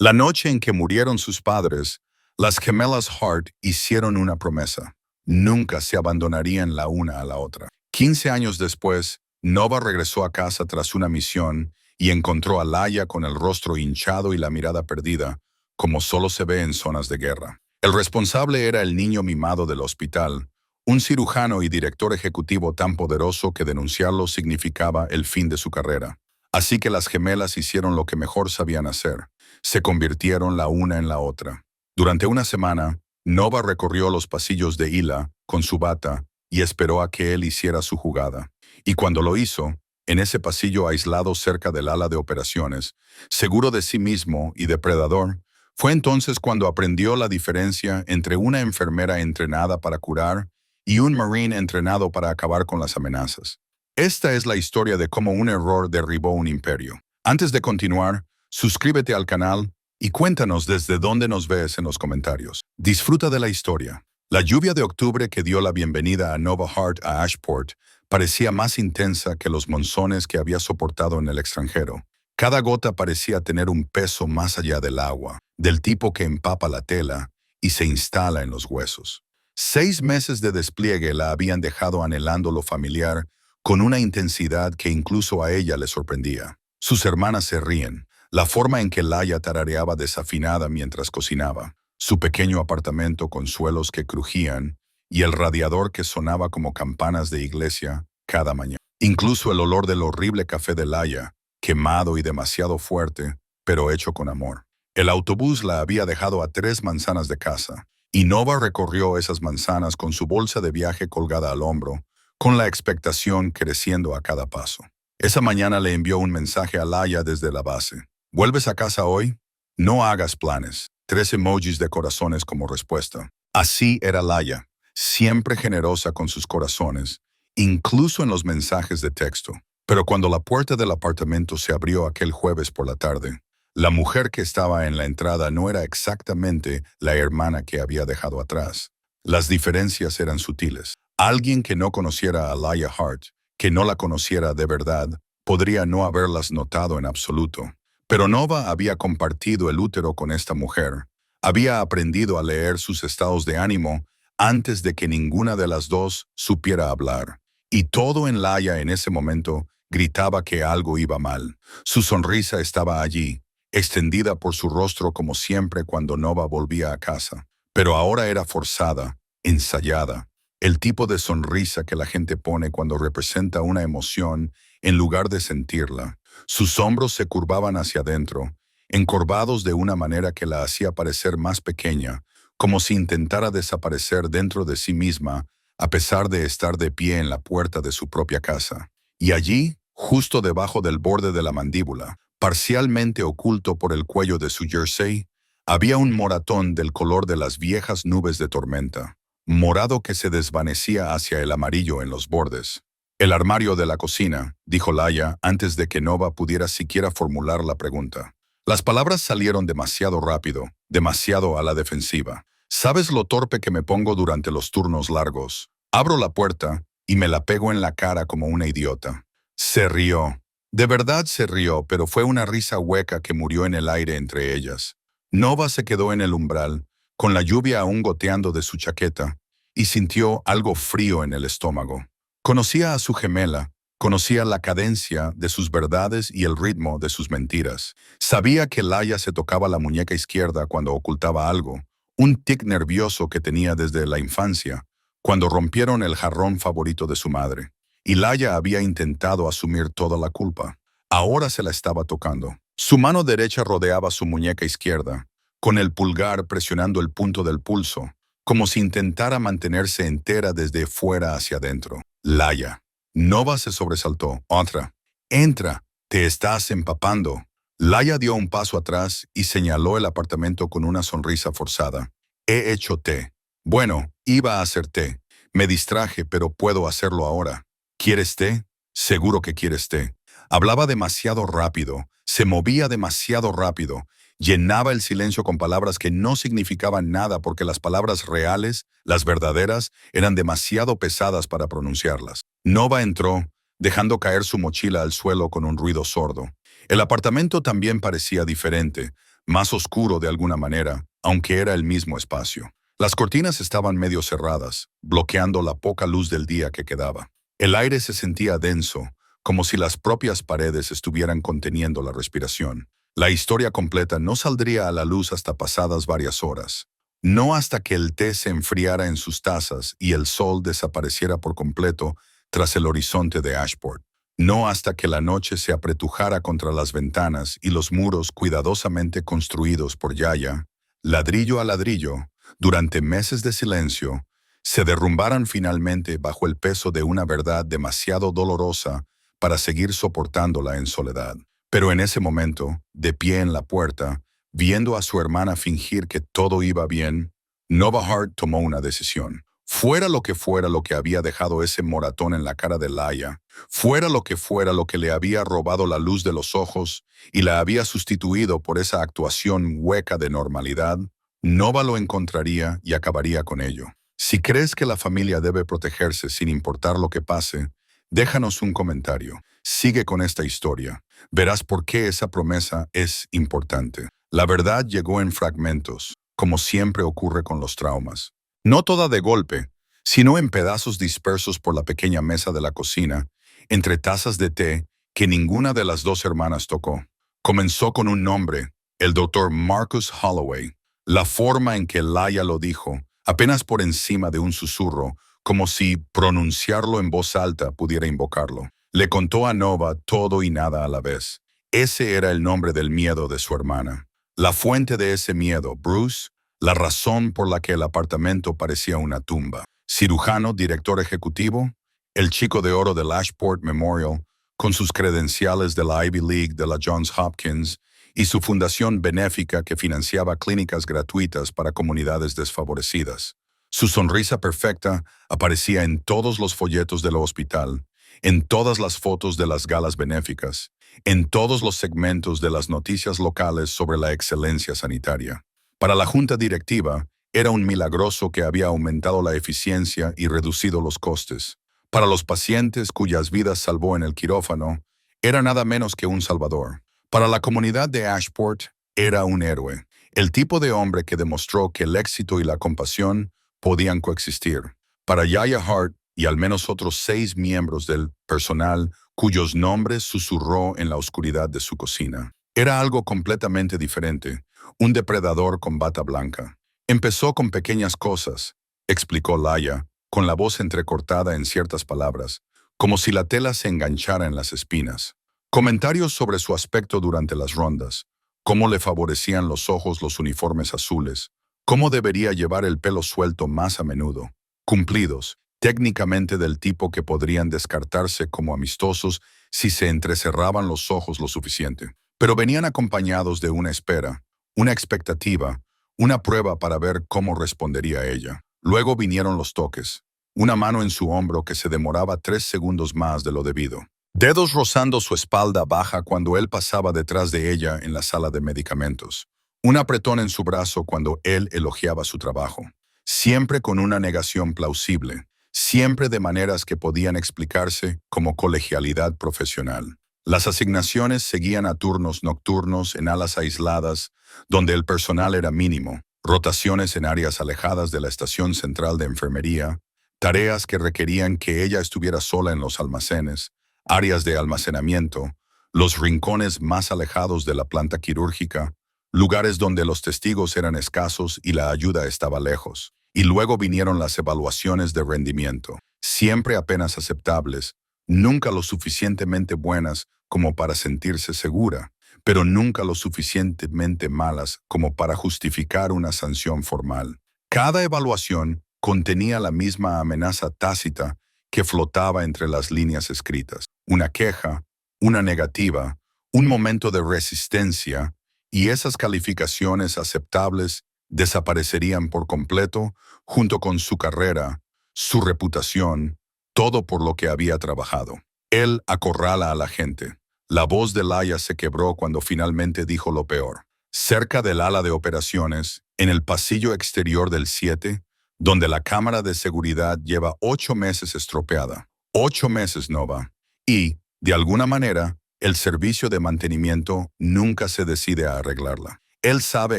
La noche en que murieron sus padres, las gemelas Hart hicieron una promesa. Nunca se abandonarían la una a la otra. 15 años después, Nova regresó a casa tras una misión y encontró a Laia con el rostro hinchado y la mirada perdida, como solo se ve en zonas de guerra. El responsable era el niño mimado del hospital, un cirujano y director ejecutivo tan poderoso que denunciarlo significaba el fin de su carrera. Así que las gemelas hicieron lo que mejor sabían hacer. Se convirtieron la una en la otra. Durante una semana, Nova recorrió los pasillos de Hila con su bata y esperó a que él hiciera su jugada. Y cuando lo hizo, en ese pasillo aislado cerca del ala de operaciones, seguro de sí mismo y depredador, fue entonces cuando aprendió la diferencia entre una enfermera entrenada para curar y un marine entrenado para acabar con las amenazas. Esta es la historia de cómo un error derribó un imperio. Antes de continuar, suscríbete al canal y cuéntanos desde dónde nos ves en los comentarios. Disfruta de la historia. La lluvia de octubre que dio la bienvenida a Nova Hart a Ashport parecía más intensa que los monzones que había soportado en el extranjero. Cada gota parecía tener un peso más allá del agua, del tipo que empapa la tela y se instala en los huesos. 6 meses de despliegue la habían dejado anhelando lo familiar con una intensidad que incluso a ella le sorprendía. Sus hermanas se ríen, la forma en que Laia tarareaba desafinada mientras cocinaba, su pequeño apartamento con suelos que crujían y el radiador que sonaba como campanas de iglesia cada mañana. Incluso el olor del horrible café de Laia, quemado y demasiado fuerte, pero hecho con amor. El autobús la había dejado a 3 manzanas de casa, y Nova recorrió esas manzanas con su bolsa de viaje colgada al hombro, con la expectación creciendo a cada paso. Esa mañana le envió un mensaje a Laia desde la base. ¿Vuelves a casa hoy? No hagas planes. 3 emojis de corazones como respuesta. Así era Laia, siempre generosa con sus corazones, incluso en los mensajes de texto. Pero cuando la puerta del apartamento se abrió aquel jueves por la tarde, la mujer que estaba en la entrada no era exactamente la hermana que había dejado atrás. Las diferencias eran sutiles. Alguien que no conociera a Laia Hart, que no la conociera de verdad, podría no haberlas notado en absoluto. Pero Nova había compartido el útero con esta mujer. Había aprendido a leer sus estados de ánimo antes de que ninguna de las dos supiera hablar. Y todo en Laia en ese momento gritaba que algo iba mal. Su sonrisa estaba allí, extendida por su rostro como siempre cuando Nova volvía a casa. Pero ahora era forzada, ensayada. El tipo de sonrisa que la gente pone cuando representa una emoción en lugar de sentirla. Sus hombros se curvaban hacia adentro, encorvados de una manera que la hacía parecer más pequeña, como si intentara desaparecer dentro de sí misma, a pesar de estar de pie en la puerta de su propia casa. Y allí, justo debajo del borde de la mandíbula, parcialmente oculto por el cuello de su jersey, había un moratón del color de las viejas nubes de tormenta, morado que se desvanecía hacia el amarillo en los bordes. El armario de la cocina, dijo Laia antes de que Nova pudiera siquiera formular la pregunta. Las palabras salieron demasiado rápido, demasiado a la defensiva. ¿Sabes lo torpe que me pongo durante los turnos largos? Abro la puerta y me la pego en la cara como una idiota. Se rió. De verdad se rió, pero fue una risa hueca que murió en el aire entre ellas. Nova se quedó en el umbral, con la lluvia aún goteando de su chaqueta, y sintió algo frío en el estómago. Conocía a su gemela, conocía la cadencia de sus verdades y el ritmo de sus mentiras. Sabía que Laia se tocaba la muñeca izquierda cuando ocultaba algo, un tic nervioso que tenía desde la infancia, cuando rompieron el jarrón favorito de su madre. Y Laia había intentado asumir toda la culpa. Ahora se la estaba tocando. Su mano derecha rodeaba su muñeca izquierda, con el pulgar presionando el punto del pulso, como si intentara mantenerse entera desde fuera hacia adentro. Laia. Nova se sobresaltó. Otra. Entra. Te estás empapando. Laia dio un paso atrás y señaló el apartamento con una sonrisa forzada. He hecho té. Bueno, iba a hacer té. Me distraje, pero puedo hacerlo ahora. ¿Quieres té? Seguro que quieres té. Hablaba demasiado rápido, se movía demasiado rápido, llenaba el silencio con palabras que no significaban nada porque las palabras reales, las verdaderas, eran demasiado pesadas para pronunciarlas. Nova entró, dejando caer su mochila al suelo con un ruido sordo. El apartamento también parecía diferente, más oscuro de alguna manera, aunque era el mismo espacio. Las cortinas estaban medio cerradas, bloqueando la poca luz del día que quedaba. El aire se sentía denso, como si las propias paredes estuvieran conteniendo la respiración. La historia completa no saldría a la luz hasta pasadas varias horas. No hasta que el té se enfriara en sus tazas y el sol desapareciera por completo tras el horizonte de Ashport. No hasta que la noche se apretujara contra las ventanas y los muros cuidadosamente construidos por Yaya, ladrillo a ladrillo, durante meses de silencio, se derrumbaran finalmente bajo el peso de una verdad demasiado dolorosa para seguir soportándola en soledad. Pero en ese momento, de pie en la puerta, viendo a su hermana fingir que todo iba bien, Nova Hart tomó una decisión. Fuera lo que había dejado ese moratón en la cara de Laia, fuera lo que le había robado la luz de los ojos y la había sustituido por esa actuación hueca de normalidad, Nova lo encontraría y acabaría con ello. Si crees que la familia debe protegerse sin importar lo que pase, déjanos un comentario. Sigue con esta historia. Verás por qué esa promesa es importante. La verdad llegó en fragmentos, como siempre ocurre con los traumas. No toda de golpe, sino en pedazos dispersos por la pequeña mesa de la cocina, entre tazas de té que ninguna de las dos hermanas tocó. Comenzó con un nombre, el doctor Marcus Holloway. La forma en que Laia lo dijo, apenas por encima de un susurro, como si pronunciarlo en voz alta pudiera invocarlo. Le contó a Nova todo y nada a la vez. Ese era el nombre del miedo de su hermana. La fuente de ese miedo, Bruce, la razón por la que el apartamento parecía una tumba. Cirujano, director ejecutivo, el chico de oro del Ashport Memorial, con sus credenciales de la Ivy League de la Johns Hopkins y su fundación benéfica que financiaba clínicas gratuitas para comunidades desfavorecidas. Su sonrisa perfecta aparecía en todos los folletos del hospital, en todas las fotos de las galas benéficas, en todos los segmentos de las noticias locales sobre la excelencia sanitaria. Para la junta directiva, era un milagroso que había aumentado la eficiencia y reducido los costes. Para los pacientes cuyas vidas salvó en el quirófano, era nada menos que un salvador. Para la comunidad de Ashport, era un héroe, el tipo de hombre que demostró que el éxito y la compasión podían coexistir. Para Yaya Hart y al menos otros 6 miembros del personal cuyos nombres susurró en la oscuridad de su cocina. Era algo completamente diferente, un depredador con bata blanca. Empezó con pequeñas cosas, explicó Laia, con la voz entrecortada en ciertas palabras, como si la tela se enganchara en las espinas. Comentarios sobre su aspecto durante las rondas, cómo le favorecían los ojos los uniformes azules, cómo debería llevar el pelo suelto más a menudo. Cumplidos, técnicamente del tipo que podrían descartarse como amistosos si se entrecerraban los ojos lo suficiente. Pero venían acompañados de una espera, una expectativa, una prueba para ver cómo respondería ella. Luego vinieron los toques, una mano en su hombro que se demoraba 3 segundos más de lo debido. Dedos rozando su espalda baja cuando él pasaba detrás de ella en la sala de medicamentos. Un apretón en su brazo cuando él elogiaba su trabajo. Siempre con una negación plausible, siempre de maneras que podían explicarse como colegialidad profesional. Las asignaciones seguían a turnos nocturnos en alas aisladas, donde el personal era mínimo, rotaciones en áreas alejadas de la estación central de enfermería, tareas que requerían que ella estuviera sola en los almacenes, áreas de almacenamiento, los rincones más alejados de la planta quirúrgica, lugares donde los testigos eran escasos y la ayuda estaba lejos. Y luego vinieron las evaluaciones de rendimiento, siempre apenas aceptables, nunca lo suficientemente buenas como para sentirse segura, pero nunca lo suficientemente malas como para justificar una sanción formal. Cada evaluación contenía la misma amenaza tácita que flotaba entre las líneas escritas. Una queja, una negativa, un momento de resistencia, y esas calificaciones aceptables desaparecerían por completo junto con su carrera, su reputación, todo por lo que había trabajado. Él acorrala a la gente. La voz de Laia se quebró cuando finalmente dijo lo peor. Cerca del ala de operaciones, en el pasillo exterior del 7, donde la cámara de seguridad lleva 8 meses estropeada. 8 meses, Nova. Y, de alguna manera, el servicio de mantenimiento nunca se decide a arreglarla. Él sabe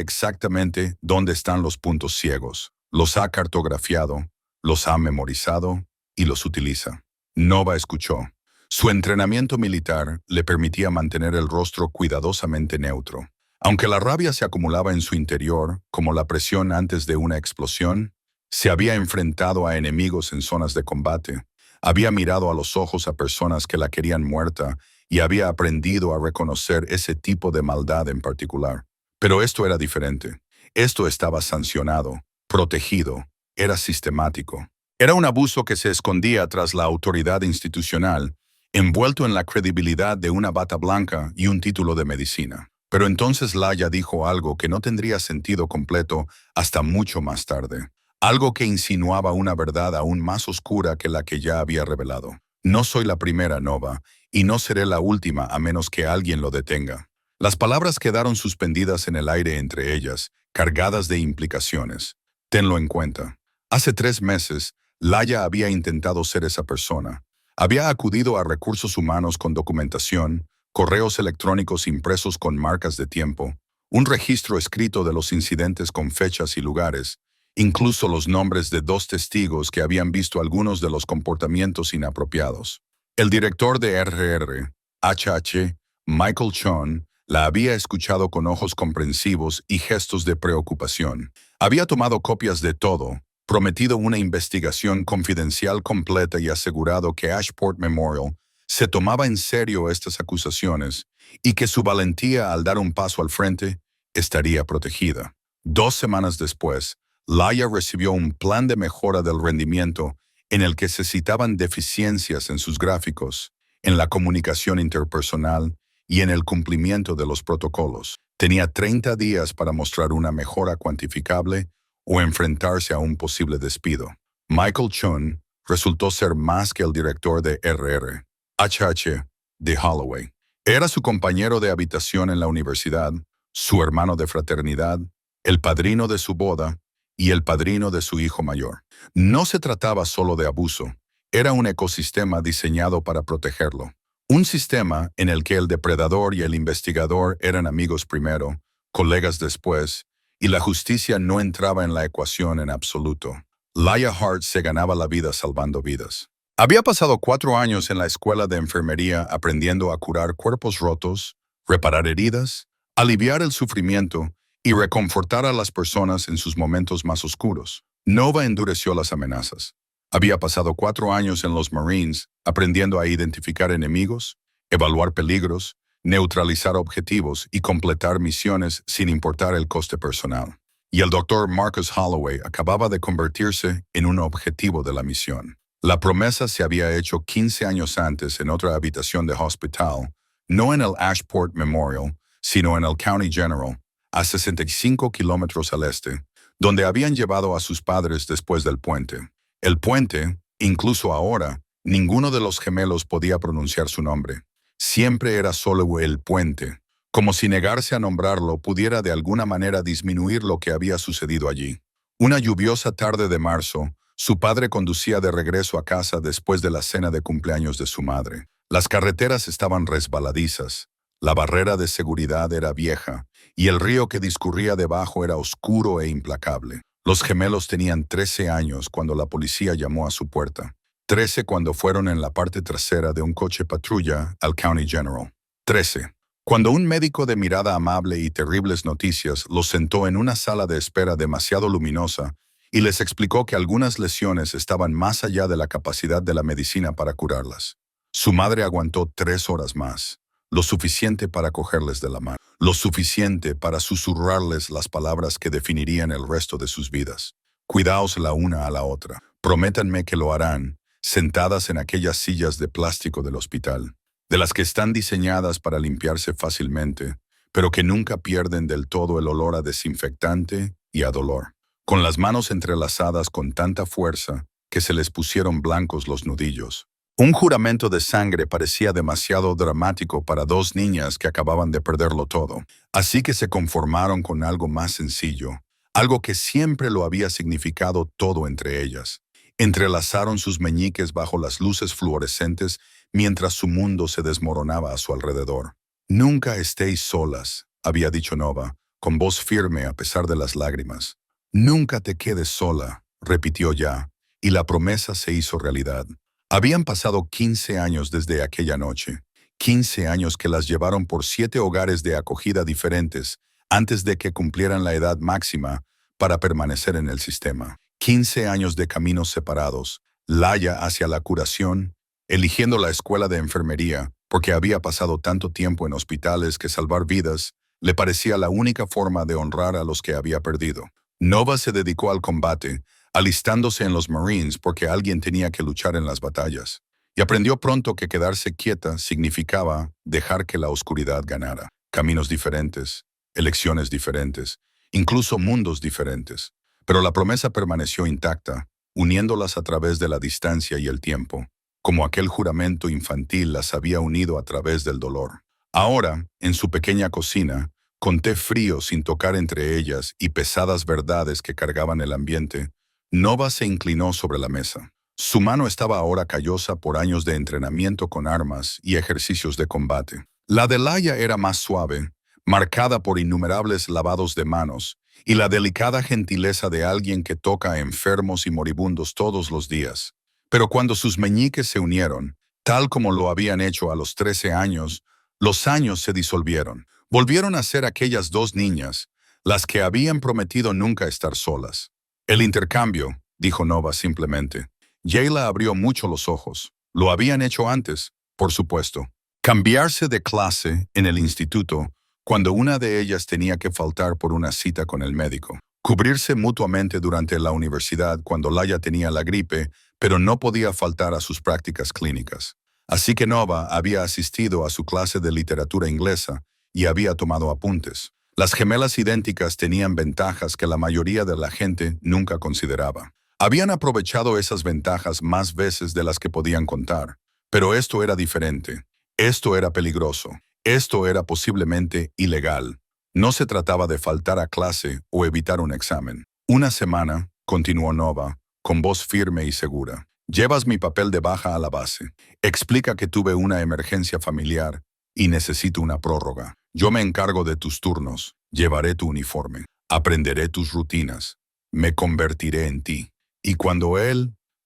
exactamente dónde están los puntos ciegos, los ha cartografiado, los ha memorizado y los utiliza. Nova escuchó. Su entrenamiento militar le permitía mantener el rostro cuidadosamente neutro. Aunque la rabia se acumulaba en su interior, como la presión antes de una explosión, se había enfrentado a enemigos en zonas de combate, había mirado a los ojos a personas que la querían muerta y había aprendido a reconocer ese tipo de maldad en particular. Pero esto era diferente. Esto estaba sancionado, protegido, era sistemático. Era un abuso que se escondía tras la autoridad institucional, envuelto en la credibilidad de una bata blanca y un título de medicina. Pero entonces Laya dijo algo que no tendría sentido completo hasta mucho más tarde. Algo que insinuaba una verdad aún más oscura que la que ya había revelado. No soy la primera, Nova, y no seré la última a menos que alguien lo detenga. Las palabras quedaron suspendidas en el aire entre ellas, cargadas de implicaciones. Tenlo en cuenta. Hace 3 meses, Laya había intentado ser esa persona. Había acudido a recursos humanos con documentación, correos electrónicos impresos con marcas de tiempo, un registro escrito de los incidentes con fechas y lugares, incluso los nombres de 2 testigos que habían visto algunos de los comportamientos inapropiados. El director de RR, HH, Michael Chon, la había escuchado con ojos comprensivos y gestos de preocupación. Había tomado copias de todo, prometido una investigación confidencial completa y asegurado que Ashport Memorial se tomaba en serio estas acusaciones y que su valentía al dar un paso al frente estaría protegida. 2 semanas después, Laya recibió un plan de mejora del rendimiento en el que se citaban deficiencias en sus gráficos, en la comunicación interpersonal y en el cumplimiento de los protocolos. Tenía 30 días para mostrar una mejora cuantificable o enfrentarse a un posible despido. Michael Chun resultó ser más que el director de RR, HH, de Holloway. Era su compañero de habitación en la universidad, su hermano de fraternidad, el padrino de su boda y el padrino de su hijo mayor. No se trataba solo de abuso, era un ecosistema diseñado para protegerlo. Un sistema en el que el depredador y el investigador eran amigos primero, colegas después, y la justicia no entraba en la ecuación en absoluto. Laya Hart se ganaba la vida salvando vidas. Había pasado 4 años en la escuela de enfermería aprendiendo a curar cuerpos rotos, reparar heridas, aliviar el sufrimiento y reconfortar a las personas en sus momentos más oscuros. Nova endureció las amenazas. Había pasado 4 años en los Marines aprendiendo a identificar enemigos, evaluar peligros, neutralizar objetivos y completar misiones sin importar el coste personal. Y el Dr. Marcus Holloway acababa de convertirse en un objetivo de la misión. La promesa se había hecho 15 años antes en otra habitación de hospital, no en el Ashport Memorial, sino en el County General, a 65 kilómetros al este, donde habían llevado a sus padres después del puente. El puente, incluso ahora, ninguno de los gemelos podía pronunciar su nombre. Siempre era solo el puente, como si negarse a nombrarlo pudiera de alguna manera disminuir lo que había sucedido allí. Una lluviosa tarde de marzo, su padre conducía de regreso a casa después de la cena de cumpleaños de su madre. Las carreteras estaban resbaladizas, la barrera de seguridad era vieja, y el río que discurría debajo era oscuro e implacable. Los gemelos tenían 13 años cuando la policía llamó a su puerta. 13 cuando fueron en la parte trasera de un coche patrulla al County General. 13. Cuando un médico de mirada amable y terribles noticias los sentó en una sala de espera demasiado luminosa y les explicó que algunas lesiones estaban más allá de la capacidad de la medicina para curarlas. Su madre aguantó 3 horas más, lo suficiente para cogerles de la mano, lo suficiente para susurrarles las palabras que definirían el resto de sus vidas. Cuidaos la una a la otra. Prométanme que lo harán, sentadas en aquellas sillas de plástico del hospital, de las que están diseñadas para limpiarse fácilmente, pero que nunca pierden del todo el olor a desinfectante y a dolor, con las manos entrelazadas con tanta fuerza que se les pusieron blancos los nudillos. Un juramento de sangre parecía demasiado dramático para 2 niñas que acababan de perderlo todo, así que se conformaron con algo más sencillo, algo que siempre lo había significado todo entre ellas. Entrelazaron sus meñiques bajo las luces fluorescentes mientras su mundo se desmoronaba a su alrededor. Nunca estéis solas, había dicho Nova, con voz firme a pesar de las lágrimas. Nunca te quedes sola, repitió ya, y la promesa se hizo realidad. Habían pasado 15 años desde aquella noche, 15 años que las llevaron por 7 hogares de acogida diferentes antes de que cumplieran la edad máxima para permanecer en el sistema. 15 años de caminos separados, Laia hacia la curación, eligiendo la escuela de enfermería porque había pasado tanto tiempo en hospitales que salvar vidas le parecía la única forma de honrar a los que había perdido. Nova se dedicó al combate, alistándose en los Marines porque alguien tenía que luchar en las batallas, y aprendió pronto que quedarse quieta significaba dejar que la oscuridad ganara. Caminos diferentes, elecciones diferentes, incluso mundos diferentes, pero la promesa permaneció intacta, uniéndolas a través de la distancia y el tiempo, como aquel juramento infantil las había unido a través del dolor. Ahora, en su pequeña cocina, con té frío sin tocar entre ellas y pesadas verdades que cargaban el ambiente, Nova se inclinó sobre la mesa. Su mano estaba ahora callosa por años de entrenamiento con armas y ejercicios de combate. La de Laia era más suave, marcada por innumerables lavados de manos y la delicada gentileza de alguien que toca a enfermos y moribundos todos los días. Pero cuando sus meñiques se unieron, tal como lo habían hecho a los 13 años, los años se disolvieron. Volvieron a ser aquellas dos niñas, las que habían prometido nunca estar solas. El intercambio, dijo Nova simplemente. Jayla abrió mucho los ojos. Lo habían hecho antes, por supuesto. Cambiarse de clase en el instituto cuando una de ellas tenía que faltar por una cita con el médico. Cubrirse mutuamente durante la universidad cuando Laia tenía la gripe, pero no podía faltar a sus prácticas clínicas. Así que Nova había asistido a su clase de literatura inglesa y había tomado apuntes. Las gemelas idénticas tenían ventajas que la mayoría de la gente nunca consideraba. Habían aprovechado esas ventajas más veces de las que podían contar, pero esto era diferente. Esto era peligroso. Esto era posiblemente ilegal. No se trataba de faltar a clase o evitar un examen. Una semana, continuó Nova, con voz firme y segura. Llevas mi papel de baja a la base. Explica que tuve una emergencia familiar y necesito una prórroga. Yo me encargo de tus turnos. Llevaré tu uniforme. Aprenderé tus rutinas. Me convertiré en ti. Y cuando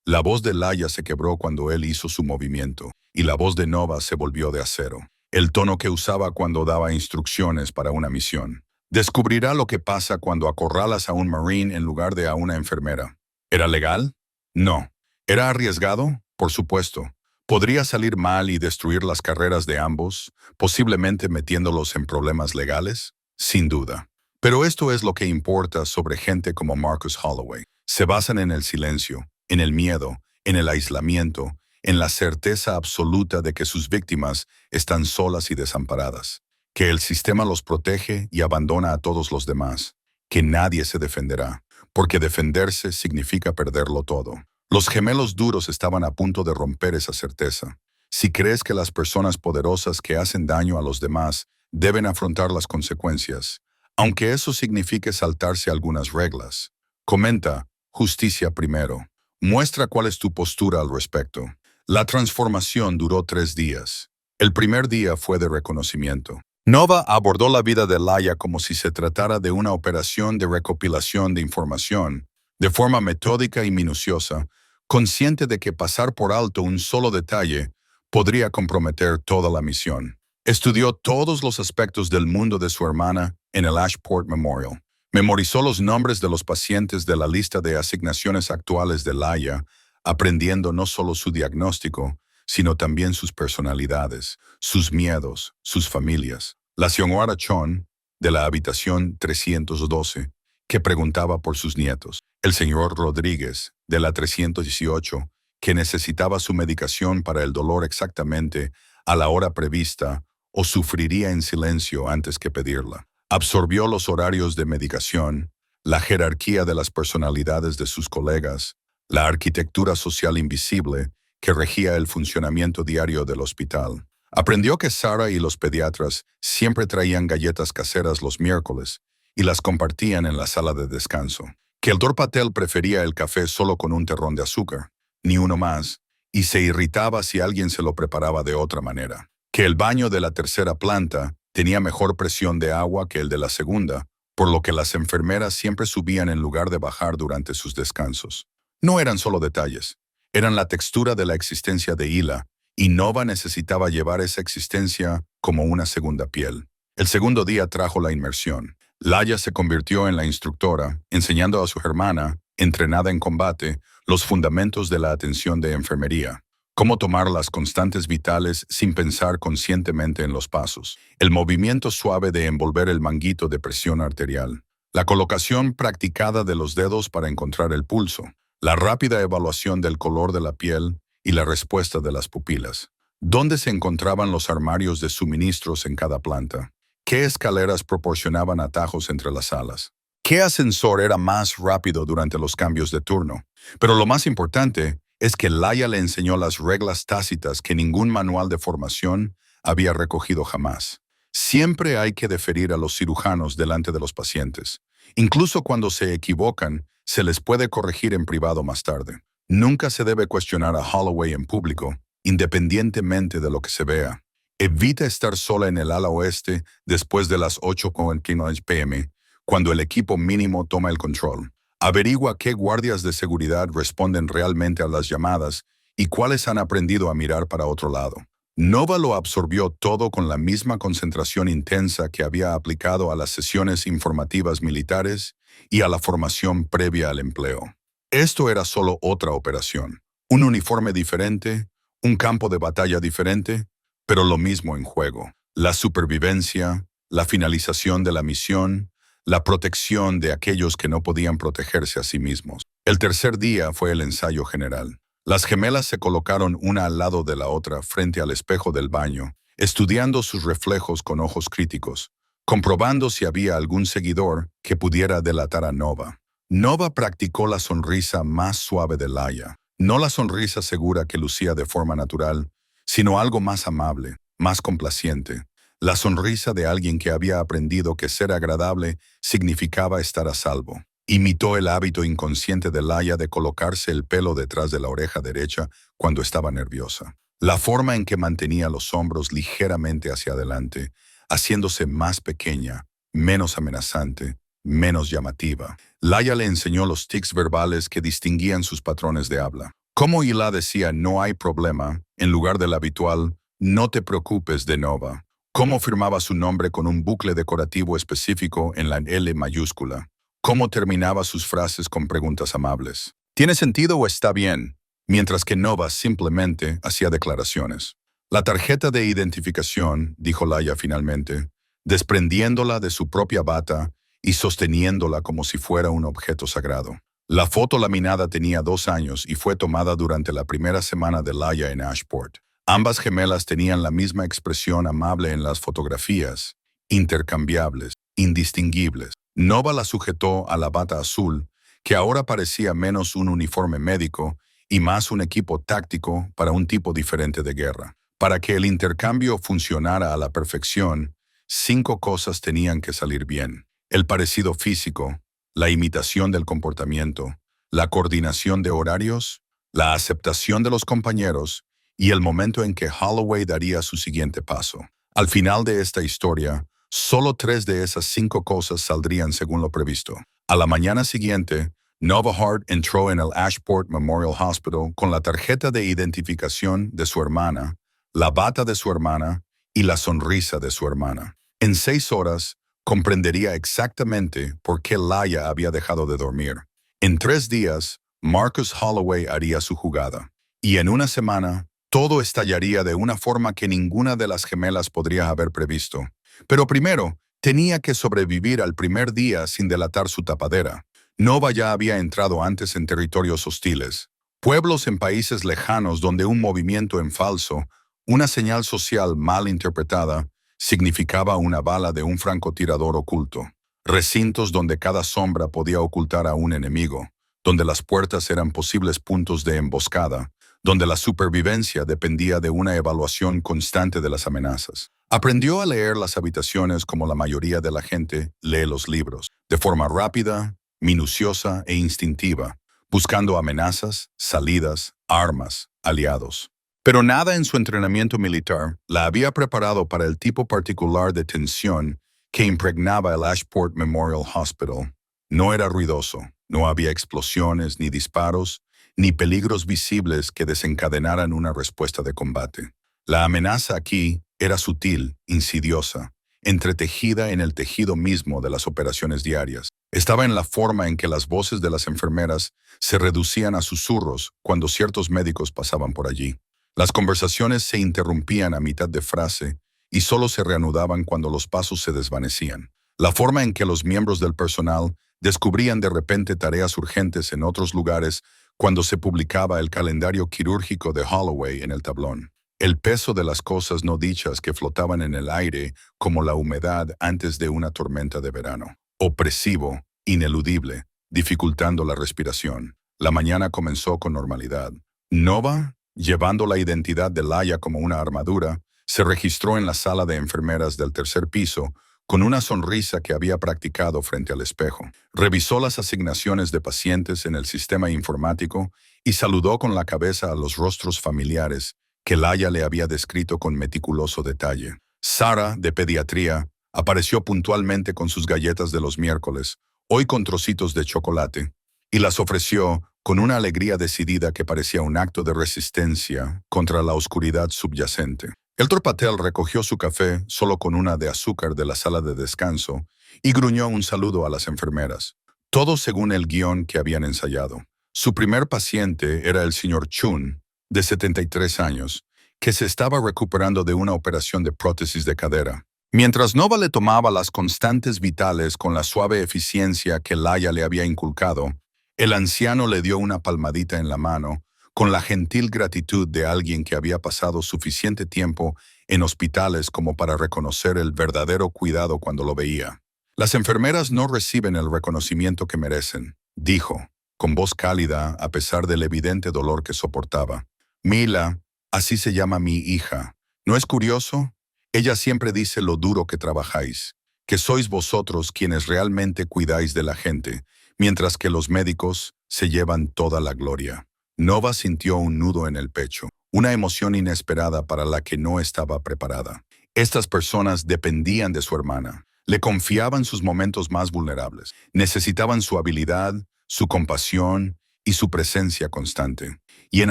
la voz de Laia se quebró cuando él hizo su movimiento, y la voz de Nova se volvió de acero. El tono que usaba cuando daba instrucciones para una misión. Descubrirá lo que pasa cuando acorralas a un Marine en lugar de a una enfermera. ¿Era legal? No. ¿Era arriesgado? Por supuesto. ¿Podría salir mal y destruir las carreras de ambos, posiblemente metiéndolos en problemas legales? Sin duda. Pero esto es lo que importa sobre gente como Marcus Holloway. Se basan en el silencio, en el miedo, en el aislamiento, en la certeza absoluta de que sus víctimas están solas y desamparadas, que el sistema los protege y abandona a todos los demás, que nadie se defenderá, porque defenderse significa perderlo todo. Los gemelos duros estaban a punto de romper esa certeza. Si crees que las personas poderosas que hacen daño a los demás deben afrontar las consecuencias, aunque eso signifique saltarse algunas reglas, comenta, justicia primero. Muestra cuál es tu postura al respecto. La transformación duró 3 días. El primer día fue de reconocimiento. Nova abordó la vida de Laia como si se tratara de una operación de recopilación de información, de forma metódica y minuciosa, consciente de que pasar por alto un solo detalle podría comprometer toda la misión. Estudió todos los aspectos del mundo de su hermana en el Ashport Memorial. Memorizó los nombres de los pacientes de la lista de asignaciones actuales de Laia, aprendiendo no solo su diagnóstico, sino también sus personalidades, sus miedos, sus familias. La señora Chon, de la habitación 312, que preguntaba por sus nietos. El señor Rodríguez, de la 318, que necesitaba su medicación para el dolor exactamente a la hora prevista o sufriría en silencio antes que pedirla. Absorbió los horarios de medicación, la jerarquía de las personalidades de sus colegas, la arquitectura social invisible que regía el funcionamiento diario del hospital. Aprendió que Sara y los pediatras siempre traían galletas caseras los miércoles y las compartían en la sala de descanso, que el Dr. Patel prefería el café solo con un terrón de azúcar, ni uno más, y se irritaba si alguien se lo preparaba de otra manera, que el baño de la tercera planta tenía mejor presión de agua que el de la segunda, por lo que las enfermeras siempre subían en lugar de bajar durante sus descansos. No eran solo detalles, eran la textura de la existencia de Hila, y Nova necesitaba llevar esa existencia como una segunda piel. El segundo día trajo la inmersión. Laia se convirtió en la instructora, enseñando a su hermana, entrenada en combate, los fundamentos de la atención de enfermería. Cómo tomar las constantes vitales sin pensar conscientemente en los pasos. El movimiento suave de envolver el manguito de presión arterial. La colocación practicada de los dedos para encontrar el pulso. La rápida evaluación del color de la piel y la respuesta de las pupilas. ¿Dónde se encontraban los armarios de suministros en cada planta? ¿Qué escaleras proporcionaban atajos entre las salas? ¿Qué ascensor era más rápido durante los cambios de turno? Pero lo más importante es que Laia le enseñó las reglas tácitas que ningún manual de formación había recogido jamás. Siempre hay que deferir a los cirujanos delante de los pacientes. Incluso cuando se equivocan, se les puede corregir en privado más tarde. Nunca se debe cuestionar a Holloway en público, independientemente de lo que se vea. Evita estar sola en el ala oeste después de las 8:15 p.m., cuando el equipo mínimo toma el control. Averigua qué guardias de seguridad responden realmente a las llamadas y cuáles han aprendido a mirar para otro lado. Nova lo absorbió todo con la misma concentración intensa que había aplicado a las sesiones informativas militares y a la formación previa al empleo. Esto era solo otra operación. Un uniforme diferente, un campo de batalla diferente, pero lo mismo en juego. La supervivencia, la finalización de la misión, la protección de aquellos que no podían protegerse a sí mismos. El tercer día fue el ensayo general. Las gemelas se colocaron una al lado de la otra frente al espejo del baño, estudiando sus reflejos con ojos críticos, comprobando si había algún seguidor que pudiera delatar a Nova. Nova practicó la sonrisa más suave de Laia, no la sonrisa segura que lucía de forma natural, sino algo más amable, más complaciente. La sonrisa de alguien que había aprendido que ser agradable significaba estar a salvo. Imitó el hábito inconsciente de Laia de colocarse el pelo detrás de la oreja derecha cuando estaba nerviosa. La forma en que mantenía los hombros ligeramente hacia adelante, haciéndose más pequeña, menos amenazante, menos llamativa. Laia le enseñó los tics verbales que distinguían sus patrones de habla. Como Hila decía "no hay problema", en lugar del habitual "no te preocupes de Nova". Cómo firmaba su nombre con un bucle decorativo específico en la L mayúscula. Cómo terminaba sus frases con preguntas amables. ¿Tiene sentido o está bien? Mientras que Nova simplemente hacía declaraciones. La tarjeta de identificación, dijo Laia finalmente, desprendiéndola de su propia bata y sosteniéndola como si fuera un objeto sagrado. La foto laminada tenía 2 años y fue tomada durante la primera semana de Laia en Ashport. Ambas gemelas tenían la misma expresión amable en las fotografías, intercambiables, indistinguibles. Nova la sujetó a la bata azul, que ahora parecía menos un uniforme médico y más un equipo táctico para un tipo diferente de guerra. Para que el intercambio funcionara a la perfección, 5 cosas tenían que salir bien: el parecido físico, la imitación del comportamiento, la coordinación de horarios, la aceptación de los compañeros y el momento en que Holloway daría su siguiente paso. Al final de esta historia, solo 3 de esas 5 cosas saldrían según lo previsto. A la mañana siguiente, Nova Hart entró en el Ashport Memorial Hospital con la tarjeta de identificación de su hermana, la bata de su hermana y la sonrisa de su hermana. En 6 horas, comprendería exactamente por qué Laia había dejado de dormir. En 3 días, Marcus Holloway haría su jugada. Y en 1 semana, todo estallaría de una forma que ninguna de las gemelas podría haber previsto. Pero primero, tenía que sobrevivir al primer día sin delatar su tapadera. Nova ya había entrado antes en territorios hostiles, pueblos en países lejanos donde un movimiento en falso, una señal social mal interpretada, significaba una bala de un francotirador oculto. Recintos donde cada sombra podía ocultar a un enemigo, donde las puertas eran posibles puntos de emboscada, donde la supervivencia dependía de una evaluación constante de las amenazas. Aprendió a leer las habitaciones como la mayoría de la gente lee los libros, de forma rápida, minuciosa e instintiva, buscando amenazas, salidas, armas, aliados. Pero nada en su entrenamiento militar la había preparado para el tipo particular de tensión que impregnaba el Ashport Memorial Hospital. No era ruidoso, no había explosiones ni disparos, ni peligros visibles que desencadenaran una respuesta de combate. La amenaza aquí era sutil, insidiosa, entretejida en el tejido mismo de las operaciones diarias. Estaba en la forma en que las voces de las enfermeras se reducían a susurros cuando ciertos médicos pasaban por allí. Las conversaciones se interrumpían a mitad de frase y solo se reanudaban cuando los pasos se desvanecían. La forma en que los miembros del personal descubrían de repente tareas urgentes en otros lugares cuando se publicaba el calendario quirúrgico de Holloway en el tablón. El peso de las cosas no dichas que flotaban en el aire como la humedad antes de una tormenta de verano. Opresivo, ineludible, dificultando la respiración. La mañana comenzó con normalidad. Nova, llevando la identidad de Laia como una armadura, se registró en la sala de enfermeras del tercer piso con una sonrisa que había practicado frente al espejo. Revisó las asignaciones de pacientes en el sistema informático y saludó con la cabeza a los rostros familiares que Laia le había descrito con meticuloso detalle. Sara, de pediatría, apareció puntualmente con sus galletas de los miércoles, hoy con trocitos de chocolate, y las ofreció con una alegría decidida que parecía un acto de resistencia contra la oscuridad subyacente. El Patel recogió su café solo con una de azúcar de la sala de descanso y gruñó un saludo a las enfermeras, todo según el guión que habían ensayado. Su primer paciente era el señor Chun, de 73 años, que se estaba recuperando de una operación de prótesis de cadera. Mientras Nova le tomaba las constantes vitales con la suave eficiencia que Laia le había inculcado, el anciano le dio una palmadita en la mano, con la gentil gratitud de alguien que había pasado suficiente tiempo en hospitales como para reconocer el verdadero cuidado cuando lo veía. Las enfermeras no reciben el reconocimiento que merecen, dijo, con voz cálida a pesar del evidente dolor que soportaba. Mila, así se llama mi hija. ¿No es curioso? Ella siempre dice lo duro que trabajáis, que sois vosotros quienes realmente cuidáis de la gente, mientras que los médicos se llevan toda la gloria. Nova sintió un nudo en el pecho, una emoción inesperada para la que no estaba preparada. Estas personas dependían de su hermana, le confiaban sus momentos más vulnerables, necesitaban su habilidad, su compasión y su presencia constante. Y en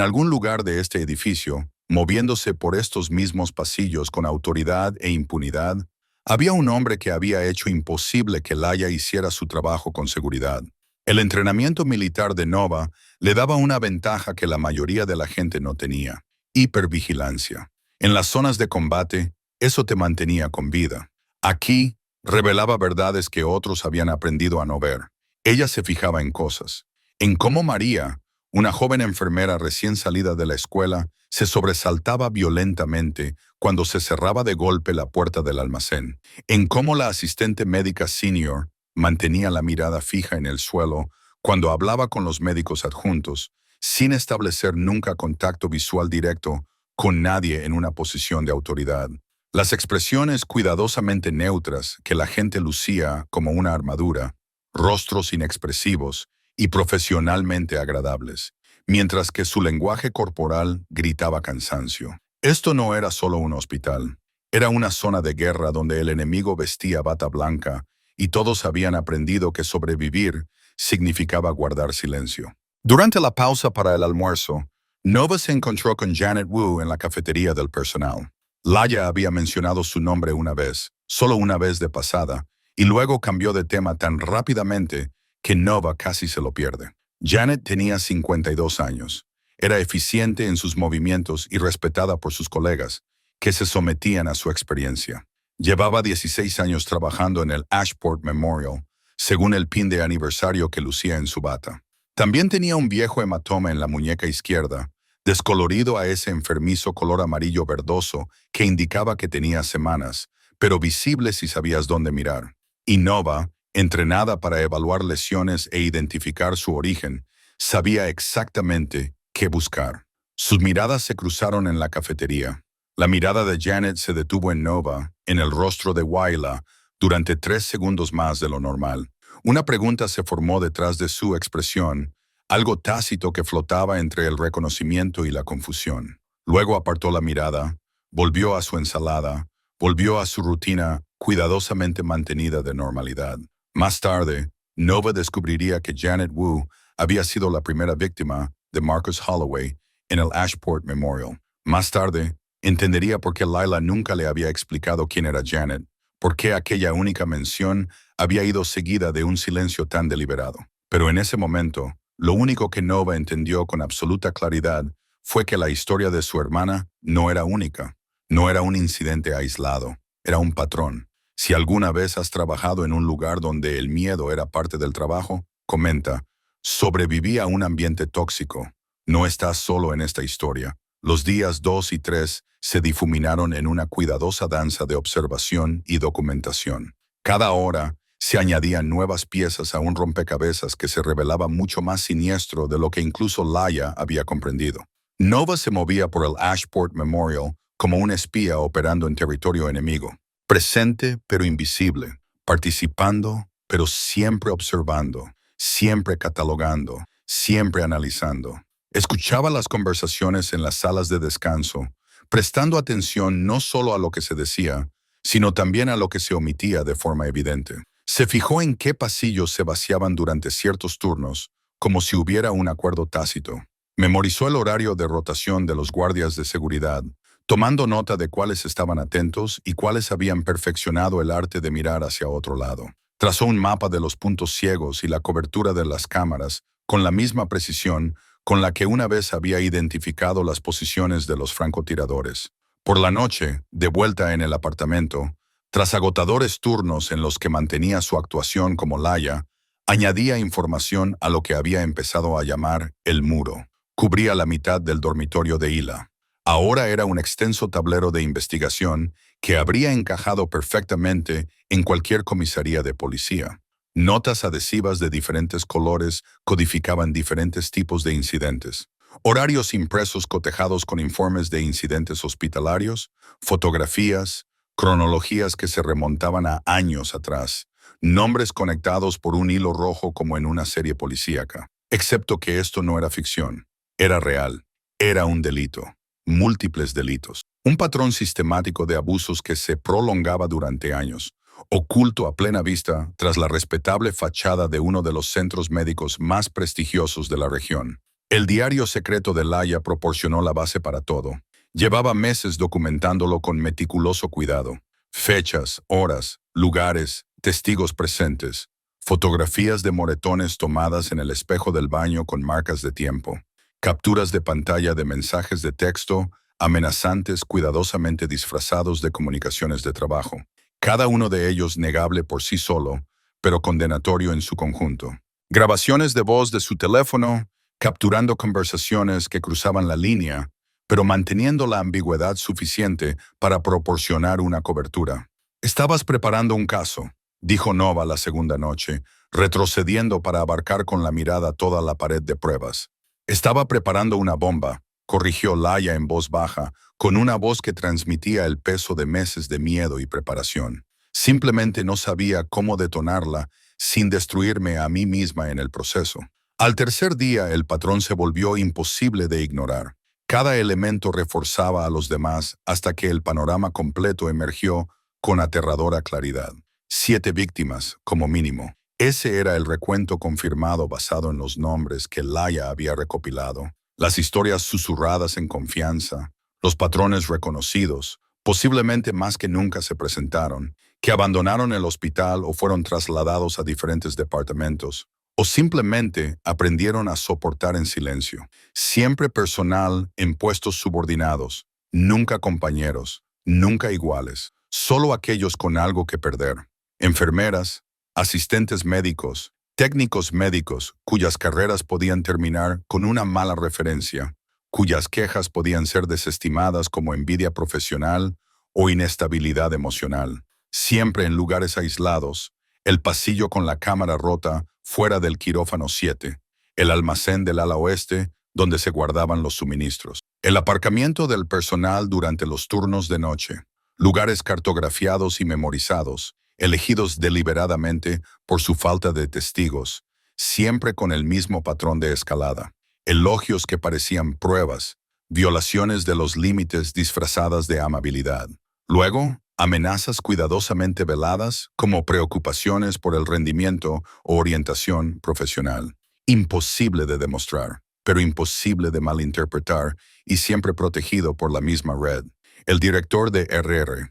algún lugar de este edificio, moviéndose por estos mismos pasillos con autoridad e impunidad, había un hombre que había hecho imposible que Laia hiciera su trabajo con seguridad. El entrenamiento militar de Nova le daba una ventaja que la mayoría de la gente no tenía: hipervigilancia. En las zonas de combate, eso te mantenía con vida. Aquí, revelaba verdades que otros habían aprendido a no ver. Ella se fijaba en cosas, en cómo María, una joven enfermera recién salida de la escuela, se sobresaltaba violentamente cuando se cerraba de golpe la puerta del almacén, en cómo la asistente médica senior mantenía la mirada fija en el suelo cuando hablaba con los médicos adjuntos, sin establecer nunca contacto visual directo con nadie en una posición de autoridad. Las expresiones cuidadosamente neutras que la gente lucía como una armadura, rostros inexpresivos y profesionalmente agradables, mientras que su lenguaje corporal gritaba cansancio. Esto no era solo un hospital, era una zona de guerra donde el enemigo vestía bata blanca y todos habían aprendido que sobrevivir significaba guardar silencio. Durante la pausa para el almuerzo, Nova se encontró con Janet Wu en la cafetería del personal. Laia había mencionado su nombre una vez, solo una vez de pasada, y luego cambió de tema tan rápidamente que Nova casi se lo pierde. Janet tenía 52 años. Era eficiente en sus movimientos y respetada por sus colegas, que se sometían a su experiencia. Llevaba 16 años trabajando en el Ashport Memorial, según el pin de aniversario que lucía en su bata. También tenía un viejo hematoma en la muñeca izquierda, descolorido a ese enfermizo color amarillo verdoso que indicaba que tenía semanas, pero visible si sabías dónde mirar. Y Nova, entrenada para evaluar lesiones e identificar su origen, sabía exactamente qué buscar. Sus miradas se cruzaron en la cafetería. La mirada de Janet se detuvo en Nova, en el rostro de Waila, durante 3 segundos más de lo normal. Una pregunta se formó detrás de su expresión, algo tácito que flotaba entre el reconocimiento y la confusión. Luego apartó la mirada, volvió a su ensalada, Volvió a su rutina cuidadosamente mantenida de normalidad. Más tarde, Nova descubriría que Janet Wu había sido la primera víctima de Marcus Holloway en el Ashport Memorial. Más tarde, entendería por qué Lila nunca le había explicado quién era Janet, por qué aquella única mención había ido seguida de un silencio tan deliberado. Pero en ese momento, lo único que Nova entendió con absoluta claridad fue que la historia de su hermana no era única, no era un incidente aislado, era un patrón. Si alguna vez has trabajado en un lugar donde el miedo era parte del trabajo, comenta, sobreviví a un ambiente tóxico. No estás solo en esta historia. Los días 2 y 3 se difuminaron en una cuidadosa danza de observación y documentación. Cada hora se añadían nuevas piezas a un rompecabezas que se revelaba mucho más siniestro de lo que incluso Laia había comprendido. Nova se movía por el Ashport Memorial como un espía operando en territorio enemigo, presente pero invisible, participando pero siempre observando, siempre catalogando, siempre analizando. Escuchaba las conversaciones en las salas de descanso, prestando atención no solo a lo que se decía, sino también a lo que se omitía de forma evidente. Se fijó en qué pasillos se vaciaban durante ciertos turnos, como si hubiera un acuerdo tácito. Memorizó el horario de rotación de los guardias de seguridad, tomando nota de cuáles estaban atentos y cuáles habían perfeccionado el arte de mirar hacia otro lado. Trazó un mapa de los puntos ciegos y la cobertura de las cámaras con la misma precisión con la que una vez había identificado las posiciones de los francotiradores. Por la noche, de vuelta en el apartamento, tras agotadores turnos en los que mantenía su actuación como Laia, añadía información a lo que había empezado a llamar el muro. Cubría la mitad del dormitorio de Hila. Ahora era un extenso tablero de investigación que habría encajado perfectamente en cualquier comisaría de policía. Notas adhesivas de diferentes colores codificaban diferentes tipos de incidentes. Horarios impresos cotejados con informes de incidentes hospitalarios, fotografías, cronologías que se remontaban a años atrás, nombres conectados por un hilo rojo como en una serie policíaca. Excepto que esto no era ficción, era real, era un delito, múltiples delitos. Un patrón sistemático de abusos que se prolongaba durante años, oculto a plena vista tras la respetable fachada de uno de los centros médicos más prestigiosos de la región. El diario secreto de Laia proporcionó la base para todo. Llevaba meses documentándolo con meticuloso cuidado. Fechas, horas, lugares, testigos presentes, fotografías de moretones tomadas en el espejo del baño con marcas de tiempo, capturas de pantalla de mensajes de texto amenazantes cuidadosamente disfrazados de comunicaciones de trabajo. Cada uno de ellos negable por sí solo, pero condenatorio en su conjunto. Grabaciones de voz de su teléfono, capturando conversaciones que cruzaban la línea, pero manteniendo la ambigüedad suficiente para proporcionar una cobertura. «Estabas preparando un caso», dijo Nova la segunda noche, retrocediendo para abarcar con la mirada toda la pared de pruebas. «Estaba preparando una bomba», corrigió Laia en voz baja, con una voz que transmitía el peso de meses de miedo y preparación. Simplemente no sabía cómo detonarla sin destruirme a mí misma en el proceso. Al tercer día el patrón se volvió imposible de ignorar. Cada elemento reforzaba a los demás hasta que el panorama completo emergió con aterradora claridad. 7 víctimas, como mínimo. Ese era el recuento confirmado basado en los nombres que Laia había recopilado. Las historias susurradas en confianza, los patrones reconocidos, posiblemente más que nunca se presentaron, que abandonaron el hospital o fueron trasladados a diferentes departamentos, o simplemente aprendieron a soportar en silencio. Siempre personal en puestos subordinados, nunca compañeros, nunca iguales, solo aquellos con algo que perder. Enfermeras, asistentes médicos, técnicos médicos cuyas carreras podían terminar con una mala referencia, cuyas quejas podían ser desestimadas como envidia profesional o inestabilidad emocional. Siempre en lugares aislados, el pasillo con la cámara rota fuera del quirófano 7, el almacén del ala oeste donde se guardaban los suministros, el aparcamiento del personal durante los turnos de noche, lugares cartografiados y memorizados, elegidos deliberadamente por su falta de testigos, siempre con el mismo patrón de escalada. Elogios que parecían pruebas, violaciones de los límites disfrazadas de amabilidad. Luego, amenazas cuidadosamente veladas como preocupaciones por el rendimiento o orientación profesional. Imposible de demostrar, pero imposible de malinterpretar y siempre protegido por la misma red. El director de RR.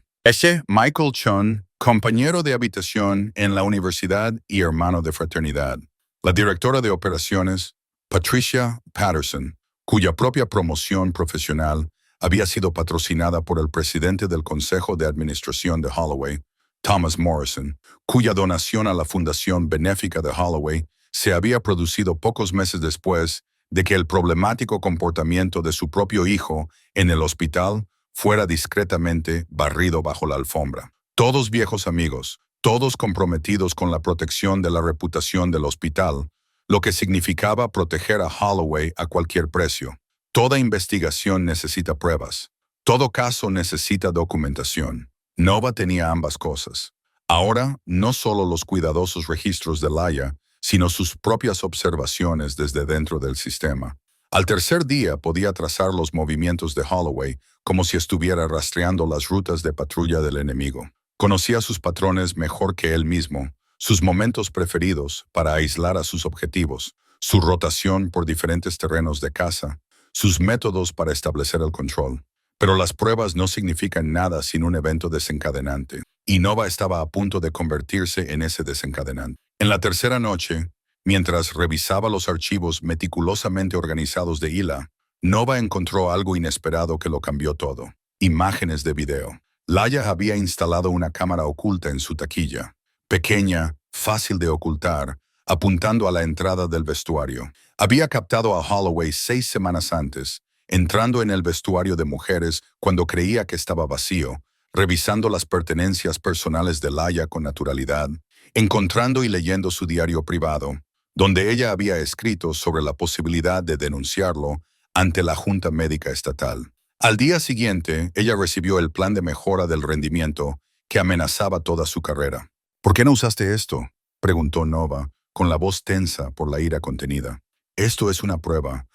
Michael Chun, compañero de habitación en la universidad y hermano de fraternidad. La directora de operaciones, Patricia Patterson, cuya propia promoción profesional había sido patrocinada por el presidente del Consejo de Administración de Holloway, Thomas Morrison, cuya donación a la Fundación Benéfica de Holloway se había producido pocos meses después de que el problemático comportamiento de su propio hijo en el hospital fuera discretamente barrido bajo la alfombra. Todos viejos amigos, todos comprometidos con la protección de la reputación del hospital, lo que significaba proteger a Holloway a cualquier precio. Toda investigación necesita pruebas. Todo caso necesita documentación. Nova tenía ambas cosas. Ahora, no solo los cuidadosos registros de Laia, sino sus propias observaciones desde dentro del sistema. Al tercer día podía trazar los movimientos de Holloway como si estuviera rastreando las rutas de patrulla del enemigo. Conocía sus patrones mejor que él mismo, sus momentos preferidos para aislar a sus objetivos, su rotación por diferentes terrenos de caza, sus métodos para establecer el control. Pero las pruebas no significan nada sin un evento desencadenante, y Nova estaba a punto de convertirse en ese desencadenante. En la tercera noche, mientras revisaba los archivos meticulosamente organizados de Hila, Nova encontró algo inesperado que lo cambió todo. Imágenes de video. Laia había instalado una cámara oculta en su taquilla, pequeña, fácil de ocultar, apuntando a la entrada del vestuario. Había captado a Holloway 6 semanas antes, entrando en el vestuario de mujeres cuando creía que estaba vacío, revisando las pertenencias personales de Laia con naturalidad, encontrando y leyendo su diario privado, donde ella había escrito sobre la posibilidad de denunciarlo ante la Junta Médica Estatal. Al día siguiente, ella recibió el plan de mejora del rendimiento que amenazaba toda su carrera. ¿Por qué no usaste esto?, preguntó Nova, con la voz tensa por la ira contenida. Esto es una prueba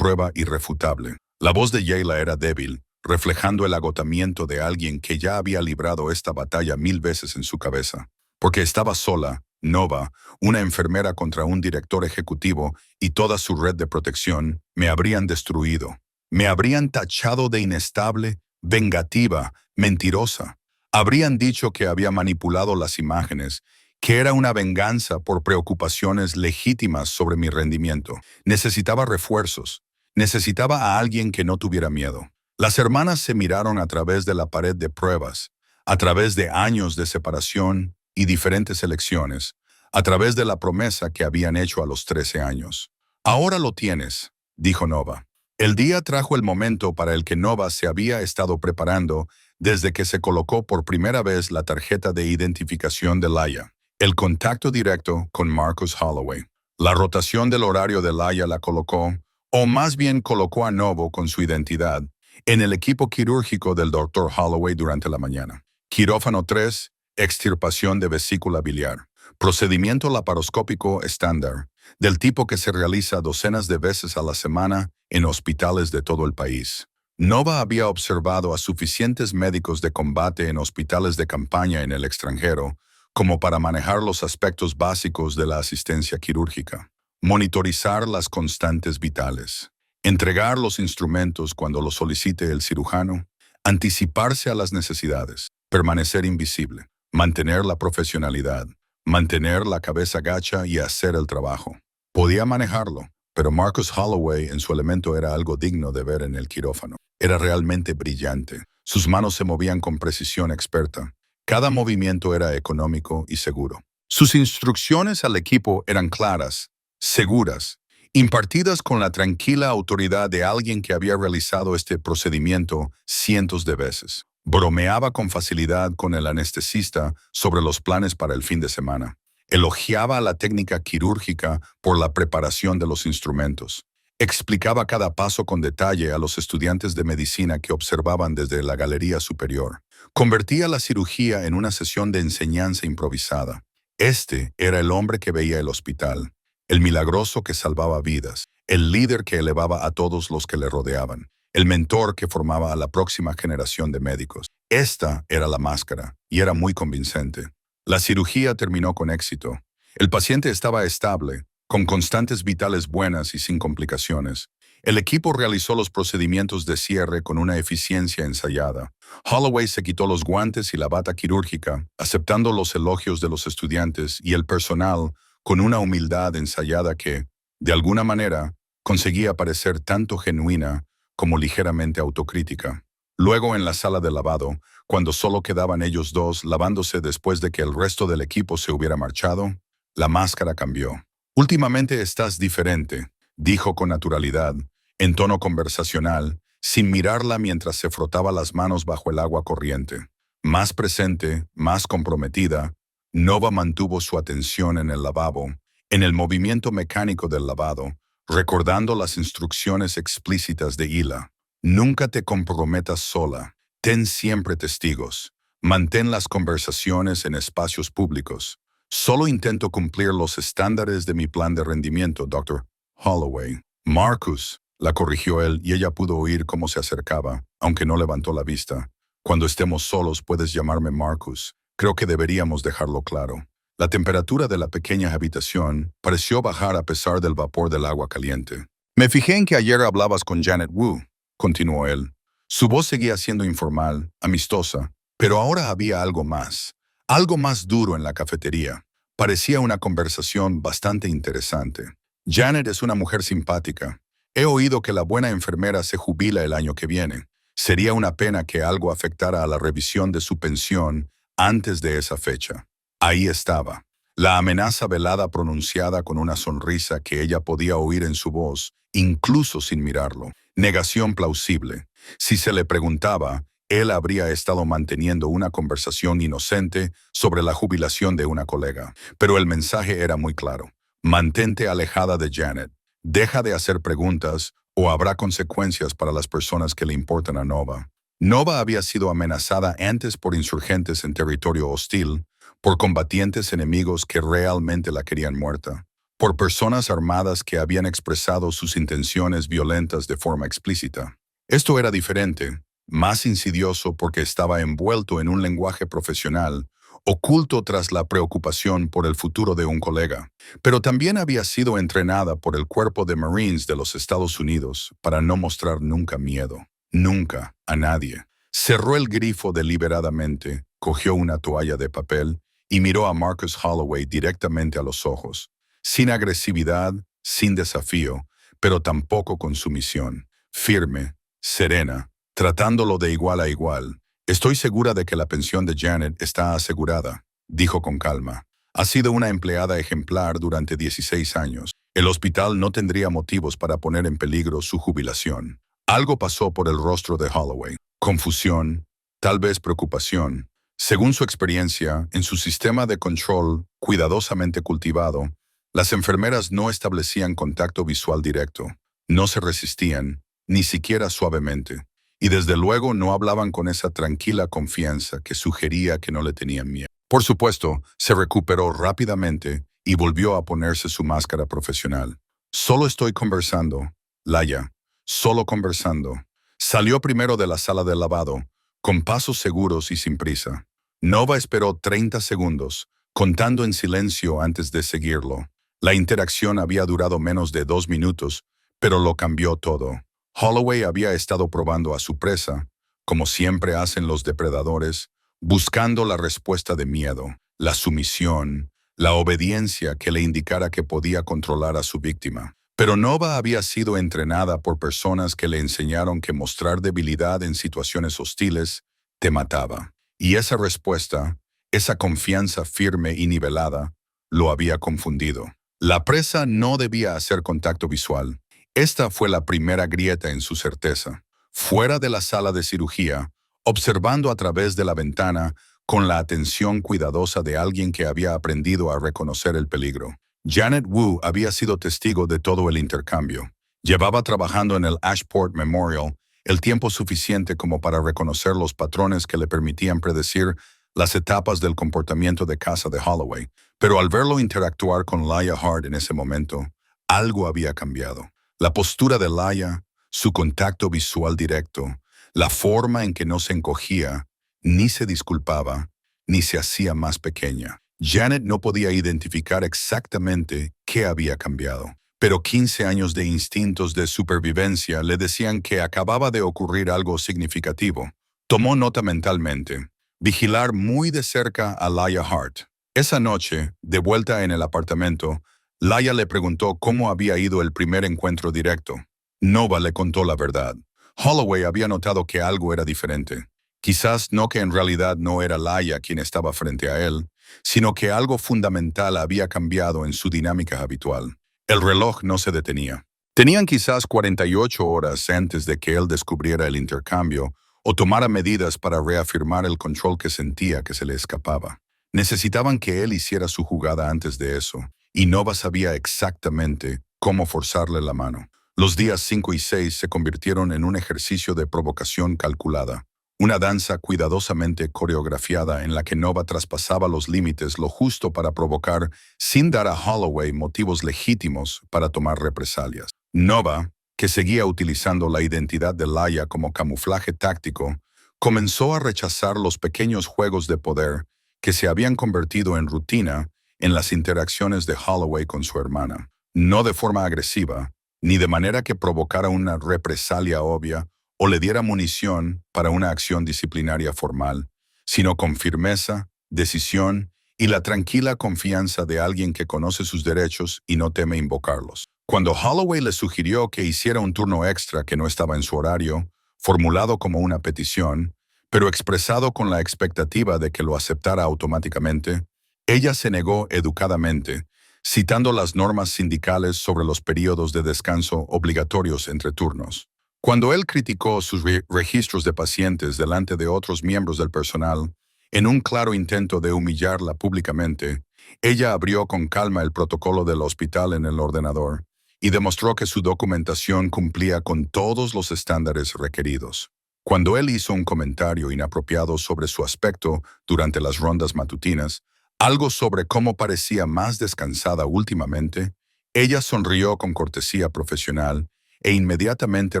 irrefutable. La voz de Yayla era débil, reflejando el agotamiento de alguien que ya había librado esta batalla 1000 veces en su cabeza. Porque estaba sola, Nova, una enfermera contra un director ejecutivo y toda su red de protección, me habrían destruido. Me habrían tachado de inestable, vengativa, mentirosa. Habrían dicho que había manipulado las imágenes, que era una venganza por preocupaciones legítimas sobre mi rendimiento. Necesitaba refuerzos. Necesitaba a alguien que no tuviera miedo. Las hermanas se miraron a través de la pared de pruebas, a través de años de separación y diferentes elecciones, a través de la promesa que habían hecho a los 13 años. Ahora lo tienes, dijo Nova. El día trajo el momento para el que Nova se había estado preparando desde que se colocó por primera vez la tarjeta de identificación de Laia. El contacto directo con Marcus Holloway. La rotación del horario de Laia la colocó, o más bien colocó a Nova con su identidad, en el equipo quirúrgico del Dr. Holloway durante la mañana. Quirófano 3, extirpación de vesícula biliar. Procedimiento laparoscópico estándar, del tipo que se realiza docenas de veces a la semana en hospitales de todo el país. Nova había observado a suficientes médicos de combate en hospitales de campaña en el extranjero como para manejar los aspectos básicos de la asistencia quirúrgica. Monitorizar las constantes vitales. Entregar los instrumentos cuando lo solicite el cirujano. Anticiparse a las necesidades. Permanecer invisible. Mantener la profesionalidad. Mantener la cabeza gacha y hacer el trabajo. Podía manejarlo, pero Marcus Holloway en su elemento era algo digno de ver en el quirófano. Era realmente brillante. Sus manos se movían con precisión experta. Cada movimiento era económico y seguro. Sus instrucciones al equipo eran claras, seguras, impartidas con la tranquila autoridad de alguien que había realizado este procedimiento cientos de veces. Bromeaba con facilidad con el anestesista sobre los planes para el fin de semana. Elogiaba la técnica quirúrgica por la preparación de los instrumentos. Explicaba cada paso con detalle a los estudiantes de medicina que observaban desde la galería superior. Convertía la cirugía en una sesión de enseñanza improvisada. Este era el hombre que veía el hospital, el milagroso que salvaba vidas, el líder que elevaba a todos los que le rodeaban, el mentor que formaba a la próxima generación de médicos. Esta era la máscara, y era muy convincente. La cirugía terminó con éxito. El paciente estaba estable, con constantes vitales buenas y sin complicaciones. El equipo realizó los procedimientos de cierre con una eficiencia ensayada. Holloway se quitó los guantes y la bata quirúrgica, aceptando los elogios de los estudiantes y el personal con una humildad ensayada que, de alguna manera, conseguía parecer tanto genuina como ligeramente autocrítica. Luego, en la sala de lavado, cuando solo quedaban ellos dos lavándose después de que el resto del equipo se hubiera marchado, la máscara cambió. «Últimamente estás diferente», dijo con naturalidad, en tono conversacional, sin mirarla mientras se frotaba las manos bajo el agua corriente. Más presente, más comprometida, Nova mantuvo su atención en el lavabo, en el movimiento mecánico del lavado, recordando las instrucciones explícitas de Hila. Nunca te comprometas sola. Ten siempre testigos. Mantén las conversaciones en espacios públicos. Solo intento cumplir los estándares de mi plan de rendimiento, Dr. Holloway. Marcus, la corrigió él y ella pudo oír cómo se acercaba, aunque no levantó la vista. Cuando estemos solos puedes llamarme Marcus. Creo que deberíamos dejarlo claro. La temperatura de la pequeña habitación pareció bajar a pesar del vapor del agua caliente. Me fijé en que ayer hablabas con Janet Wu, continuó él. Su voz seguía siendo informal, amistosa, pero ahora había algo más duro en la cafetería. Parecía una conversación bastante interesante. Janet es una mujer simpática. He oído que la buena enfermera se jubila el año que viene. Sería una pena que algo afectara a la revisión de su pensión antes de esa fecha. Ahí estaba, la amenaza velada pronunciada con una sonrisa que ella podía oír en su voz, incluso sin mirarlo. Negación plausible. Si se le preguntaba, él habría estado manteniendo una conversación inocente sobre la jubilación de una colega. Pero el mensaje era muy claro. Mantente alejada de Janet. Deja de hacer preguntas o habrá consecuencias para las personas que le importan a Nova. Nova había sido amenazada antes por insurgentes en territorio hostil, por combatientes enemigos que realmente la querían muerta, por personas armadas que habían expresado sus intenciones violentas de forma explícita. Esto era diferente, más insidioso porque estaba envuelto en un lenguaje profesional, oculto tras la preocupación por el futuro de un colega, pero también había sido entrenada por el Cuerpo de Marines de los Estados Unidos para no mostrar nunca miedo, nunca, a nadie. Cerró el grifo deliberadamente, cogió una toalla de papel y miró a Marcus Holloway directamente a los ojos, sin agresividad, sin desafío, pero tampoco con sumisión, firme, serena, tratándolo de igual a igual. Estoy segura de que la pensión de Janet está asegurada, dijo con calma. Ha sido una empleada ejemplar durante 16 años. El hospital no tendría motivos para poner en peligro su jubilación. Algo pasó por el rostro de Holloway. Confusión, tal vez preocupación. Según su experiencia, en su sistema de control cuidadosamente cultivado, las enfermeras no establecían contacto visual directo. No se resistían, ni siquiera suavemente. Y desde luego no hablaban con esa tranquila confianza que sugería que no le tenían miedo. Por supuesto, se recuperó rápidamente y volvió a ponerse su máscara profesional. Solo estoy conversando, Laya, solo conversando. Salió primero de la sala de lavado, con pasos seguros y sin prisa. Nova esperó 30 segundos, contando en silencio antes de seguirlo. La interacción había durado menos de 2 minutos, pero lo cambió todo. Holloway había estado probando a su presa, como siempre hacen los depredadores, buscando la respuesta de miedo, la sumisión, la obediencia que le indicara que podía controlar a su víctima. Pero Nova había sido entrenada por personas que le enseñaron que mostrar debilidad en situaciones hostiles te mataba. Y esa respuesta, esa confianza firme y nivelada, lo había confundido. La presa no debía hacer contacto visual. Esta fue la primera grieta en su certeza. Fuera de la sala de cirugía, observando a través de la ventana con la atención cuidadosa de alguien que había aprendido a reconocer el peligro. Janet Wu había sido testigo de todo el intercambio. Llevaba trabajando en el Ashport Memorial el tiempo suficiente como para reconocer los patrones que le permitían predecir las etapas del comportamiento de casa de Holloway. Pero al verlo interactuar con Laya Hart en ese momento, algo había cambiado. La postura de Laya, su contacto visual directo, la forma en que no se encogía, Ni se disculpaba, ni se hacía más pequeña. Janet no podía identificar exactamente qué había cambiado, pero 15 años de instintos de supervivencia le decían que acababa de ocurrir algo significativo. Tomó nota mentalmente. Vigilar muy de cerca a Laia Hart. Esa noche, de vuelta en el apartamento, Laia le preguntó cómo había ido el primer encuentro directo. Nova le contó la verdad. Holloway había notado que algo era diferente. Quizás no que en realidad no era Laia quien estaba frente a él, sino que algo fundamental había cambiado en su dinámica habitual. El reloj no se detenía. Tenían quizás 48 horas antes de que él descubriera el intercambio o tomara medidas para reafirmar el control que sentía que se le escapaba. Necesitaban que él hiciera su jugada antes de eso, y Nova sabía exactamente cómo forzarle la mano. Los días 5 y 6 se convirtieron en un ejercicio de provocación calculada. Una danza cuidadosamente coreografiada en la que Nova traspasaba los límites lo justo para provocar sin dar a Holloway motivos legítimos para tomar represalias. Nova, que seguía utilizando la identidad de Laia como camuflaje táctico, comenzó a rechazar los pequeños juegos de poder que se habían convertido en rutina en las interacciones de Holloway con su hermana. No de forma agresiva, ni de manera que provocara una represalia obvia o le diera munición para una acción disciplinaria formal, sino con firmeza, decisión y la tranquila confianza de alguien que conoce sus derechos y no teme invocarlos. Cuando Holloway le sugirió que hiciera un turno extra que no estaba en su horario, formulado como una petición, pero expresado con la expectativa de que lo aceptara automáticamente, ella se negó educadamente, citando las normas sindicales sobre los periodos de descanso obligatorios entre turnos. Cuando él criticó sus registros de pacientes delante de otros miembros del personal, en un claro intento de humillarla públicamente, ella abrió con calma el protocolo del hospital en el ordenador y demostró que su documentación cumplía con todos los estándares requeridos. Cuando él hizo un comentario inapropiado sobre su aspecto durante las rondas matutinas, algo sobre cómo parecía más descansada últimamente, ella sonrió con cortesía profesional e inmediatamente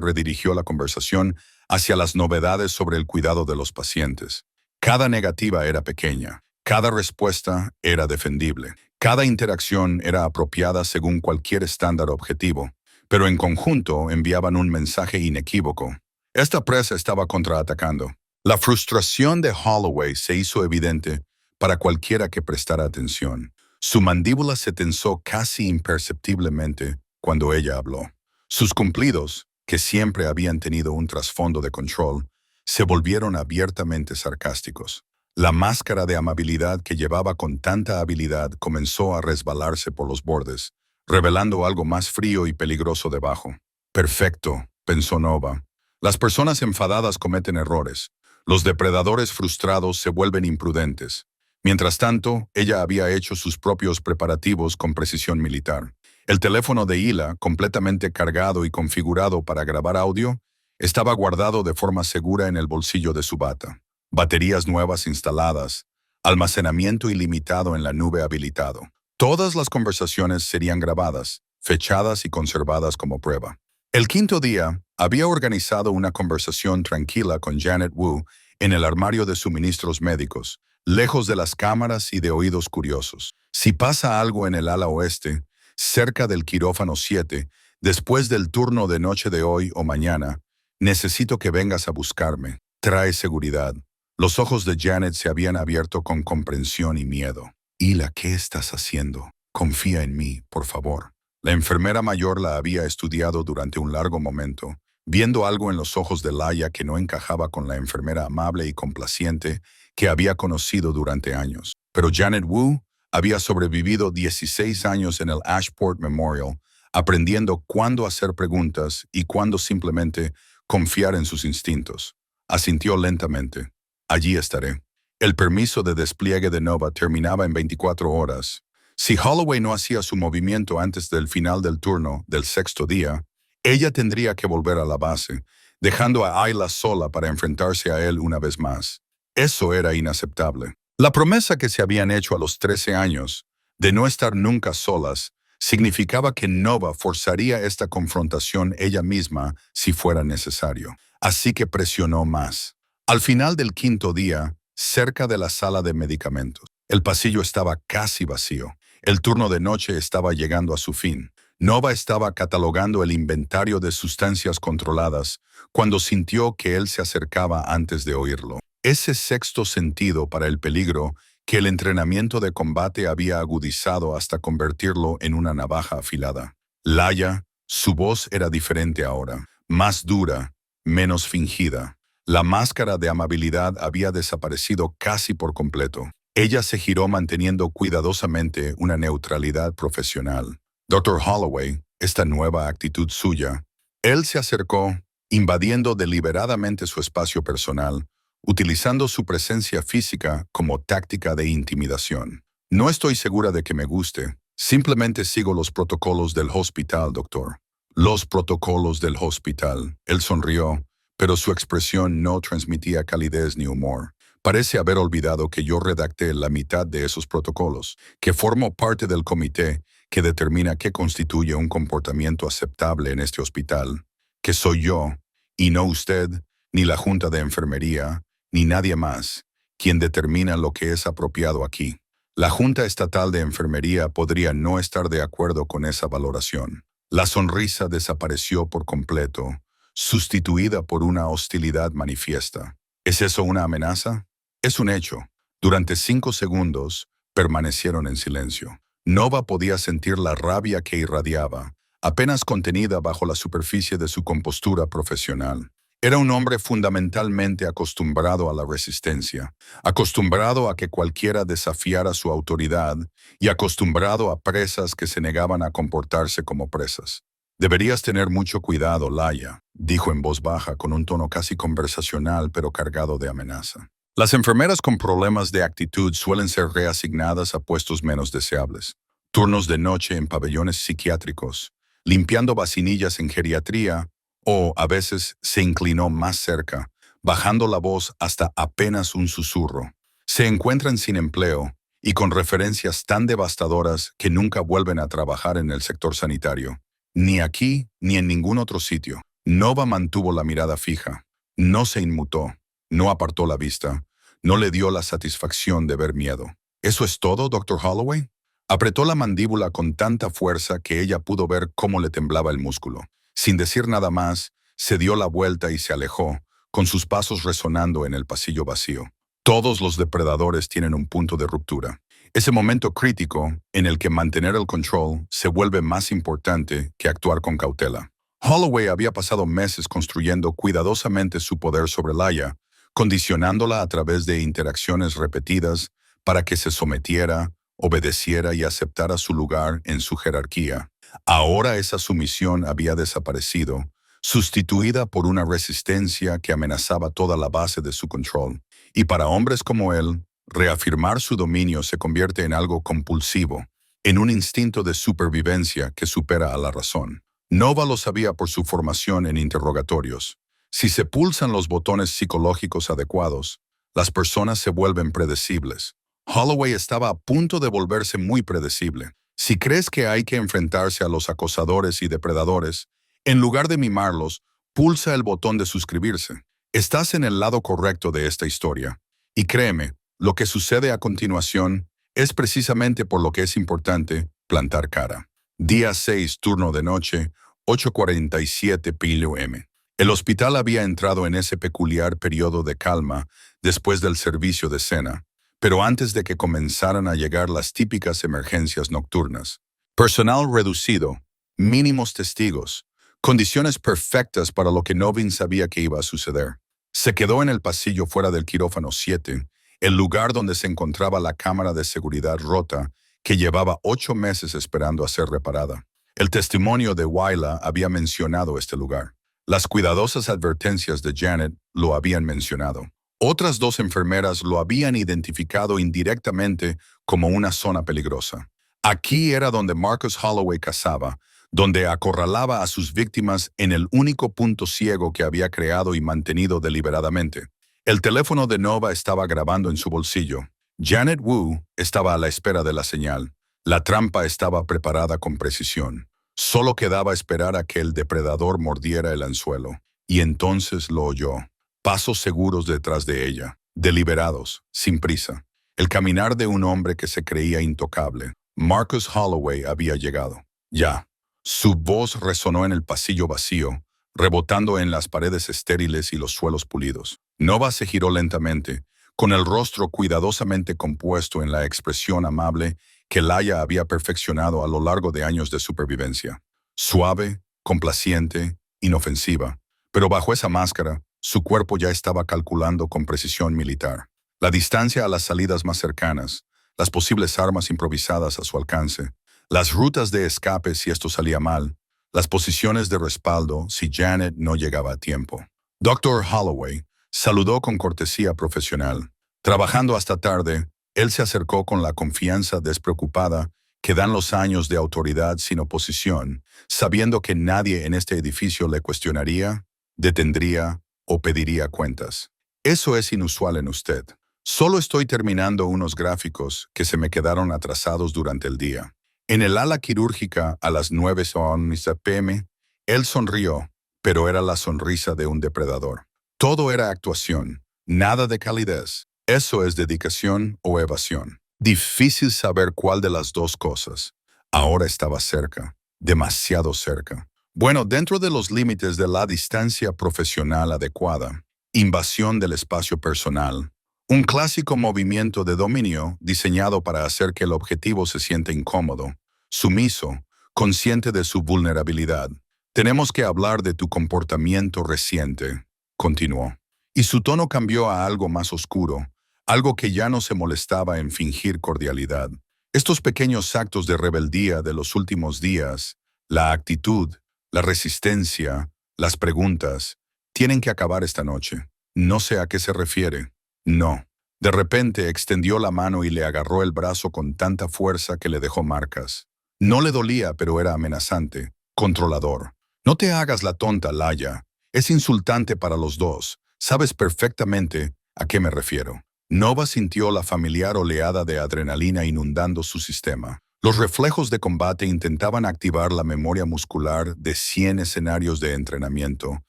redirigió la conversación hacia las novedades sobre el cuidado de los pacientes. Cada negativa era pequeña, cada respuesta era defendible, cada interacción era apropiada según cualquier estándar objetivo, pero en conjunto enviaban un mensaje inequívoco. Esta presa estaba contraatacando. La frustración de Holloway se hizo evidente para cualquiera que prestara atención. Su mandíbula se tensó casi imperceptiblemente cuando ella habló. Sus cumplidos, que siempre habían tenido un trasfondo de control, se volvieron abiertamente sarcásticos. La máscara de amabilidad que llevaba con tanta habilidad comenzó a resbalarse por los bordes, revelando algo más frío y peligroso debajo. Perfecto, pensó Nova. Las personas enfadadas cometen errores. Los depredadores frustrados se vuelven imprudentes. Mientras tanto, ella había hecho sus propios preparativos con precisión militar. El teléfono de Hila, completamente cargado y configurado para grabar audio, estaba guardado de forma segura en el bolsillo de su bata. Baterías nuevas instaladas, almacenamiento ilimitado en la nube habilitado. Todas las conversaciones serían grabadas, fechadas y conservadas como prueba. El quinto día, había organizado una conversación tranquila con Janet Wu en el armario de suministros médicos, lejos de las cámaras y de oídos curiosos. Si pasa algo en el ala oeste, cerca del quirófano 7, después del turno de noche de hoy o mañana, necesito que vengas a buscarme. Trae seguridad. Los ojos de Janet se habían abierto con comprensión y miedo. Hila, ¿qué estás haciendo? Confía en mí, por favor. La enfermera mayor la había estudiado durante un largo momento, viendo algo en los ojos de Laia que no encajaba con la enfermera amable y complaciente que había conocido durante años. Pero Janet Wu había sobrevivido 16 años en el Ashport Memorial, aprendiendo cuándo hacer preguntas y cuándo simplemente confiar en sus instintos. Asintió lentamente. Allí estaré. El permiso de despliegue de Nova terminaba en 24 horas. Si Holloway no hacía su movimiento antes del final del turno del sexto día, ella tendría que volver a la base, dejando a Ayla sola para enfrentarse a él una vez más. Eso era inaceptable. La promesa que se habían hecho a los 13 años, de no estar nunca solas, significaba que Nova forzaría esta confrontación ella misma si fuera necesario. Así que presionó más. Al final del quinto día, cerca de la sala de medicamentos, el pasillo estaba casi vacío. El turno de noche estaba llegando a su fin. Nova estaba catalogando el inventario de sustancias controladas cuando sintió que él se acercaba antes de oírlo. Ese sexto sentido para el peligro que el entrenamiento de combate había agudizado hasta convertirlo en una navaja afilada. Laia, su voz era diferente ahora, más dura, menos fingida. La máscara de amabilidad había desaparecido casi por completo. Ella se giró manteniendo cuidadosamente una neutralidad profesional. Dr. Holloway, esta nueva actitud suya, él se acercó, invadiendo deliberadamente su espacio personal, utilizando su presencia física como táctica de intimidación. No estoy segura de que me guste. Simplemente sigo los protocolos del hospital, doctor. Los protocolos del hospital. Él sonrió, pero su expresión no transmitía calidez ni humor. Parece haber olvidado que yo redacté la mitad de esos protocolos, que formo parte del comité que determina qué constituye un comportamiento aceptable en este hospital, que soy yo, y no usted, ni la Junta de Enfermería, ni nadie más, quien determina lo que es apropiado aquí. La Junta Estatal de Enfermería podría no estar de acuerdo con esa valoración. La sonrisa desapareció por completo, sustituida por una hostilidad manifiesta. ¿Es eso una amenaza? Es un hecho. Durante 5 segundos, permanecieron en silencio. Nova podía sentir la rabia que irradiaba, apenas contenida bajo la superficie de su compostura profesional. Era un hombre fundamentalmente acostumbrado a la resistencia, acostumbrado a que cualquiera desafiara su autoridad y acostumbrado a presas que se negaban a comportarse como presas. «Deberías tener mucho cuidado, Laia», dijo en voz baja con un tono casi conversacional pero cargado de amenaza. Las enfermeras con problemas de actitud suelen ser reasignadas a puestos menos deseables. Turnos de noche en pabellones psiquiátricos, limpiando vacinillas en geriatría, o, a veces, se inclinó más cerca, bajando la voz hasta apenas un susurro. Se encuentran sin empleo y con referencias tan devastadoras que nunca vuelven a trabajar en el sector sanitario. Ni aquí ni en ningún otro sitio. Nova mantuvo la mirada fija. No se inmutó, no apartó la vista, no le dio la satisfacción de ver miedo. ¿Eso es todo, Dr. Holloway? Apretó la mandíbula con tanta fuerza que ella pudo ver cómo le temblaba el músculo. Sin decir nada más, se dio la vuelta y se alejó, con sus pasos resonando en el pasillo vacío. Todos los depredadores tienen un punto de ruptura. Ese momento crítico en el que mantener el control se vuelve más importante que actuar con cautela. Holloway había pasado meses construyendo cuidadosamente su poder sobre Laia, condicionándola a través de interacciones repetidas para que se sometiera, obedeciera y aceptara su lugar en su jerarquía. Ahora esa sumisión había desaparecido, sustituida por una resistencia que amenazaba toda la base de su control. Y para hombres como él, reafirmar su dominio se convierte en algo compulsivo, en un instinto de supervivencia que supera a la razón. Nova lo sabía por su formación en interrogatorios. Si se pulsan los botones psicológicos adecuados, las personas se vuelven predecibles. Holloway estaba a punto de volverse muy predecible. Si crees que hay que enfrentarse a los acosadores y depredadores, en lugar de mimarlos, pulsa el botón de suscribirse. Estás en el lado correcto de esta historia. Y créeme, lo que sucede a continuación es precisamente por lo que es importante plantar cara. Día 6, turno de noche, 8:47 p.m. El hospital había entrado en ese peculiar periodo de calma después del servicio de cena, pero antes de que comenzaran a llegar las típicas emergencias nocturnas. Personal reducido, mínimos testigos, condiciones perfectas para lo que Novin sabía que iba a suceder. Se quedó en el pasillo fuera del quirófano 7, el lugar donde se encontraba la cámara de seguridad rota que llevaba 8 meses esperando a ser reparada. El testimonio de Wyla había mencionado este lugar. Las cuidadosas advertencias de Janet lo habían mencionado. Otras 2 enfermeras lo habían identificado indirectamente como una zona peligrosa. Aquí era donde Marcus Holloway cazaba, donde acorralaba a sus víctimas en el único punto ciego que había creado y mantenido deliberadamente. El teléfono de Nova estaba grabando en su bolsillo. Janet Wu estaba a la espera de la señal. La trampa estaba preparada con precisión. Solo quedaba esperar a que el depredador mordiera el anzuelo. Y entonces lo oyó. pasos seguros detrás de ella, deliberados, sin prisa. El caminar de un hombre que se creía intocable. Marcus Holloway había llegado. Ya. Su voz resonó en el pasillo vacío, rebotando en las paredes estériles y los suelos pulidos. Nova se giró lentamente, con el rostro cuidadosamente compuesto en la expresión amable que Laia había perfeccionado a lo largo de años de supervivencia. Suave, complaciente, inofensiva. Pero bajo esa máscara, su cuerpo ya estaba calculando con precisión militar. La distancia a las salidas más cercanas, las posibles armas improvisadas a su alcance, las rutas de escape si esto salía mal, las posiciones de respaldo si Janet no llegaba a tiempo. Dr. Holloway saludó con cortesía profesional. Trabajando hasta tarde, él se acercó con la confianza despreocupada que dan los años de autoridad sin oposición, sabiendo que nadie en este edificio le cuestionaría, detendría o pediría cuentas. Eso es inusual en usted. Solo estoy terminando unos gráficos que se me quedaron atrasados durante el día. En el ala quirúrgica a las 9:11 p.m., él sonrió, pero era la sonrisa de un depredador. Todo era actuación, nada de calidez. Eso es dedicación o evasión. Difícil saber cuál de las dos cosas. Ahora estaba cerca, demasiado cerca. Bueno, dentro de los límites de la distancia profesional adecuada, invasión del espacio personal, un clásico movimiento de dominio diseñado para hacer que el objetivo se sienta incómodo, sumiso, consciente de su vulnerabilidad. Tenemos que hablar de tu comportamiento reciente, continuó. Y su tono cambió a algo más oscuro, algo que ya no se molestaba en fingir cordialidad. Estos pequeños actos de rebeldía de los últimos días, la actitud, la resistencia, las preguntas, tienen que acabar esta noche. No sé a qué se refiere. No. De repente extendió la mano y le agarró el brazo con tanta fuerza que le dejó marcas. No le dolía, pero era amenazante, controlador. No te hagas la tonta, Laia. Es insultante para los dos. Sabes perfectamente a qué me refiero. Nova sintió la familiar oleada de adrenalina inundando su sistema. Los reflejos de combate intentaban activar la memoria muscular de 100 escenarios de entrenamiento,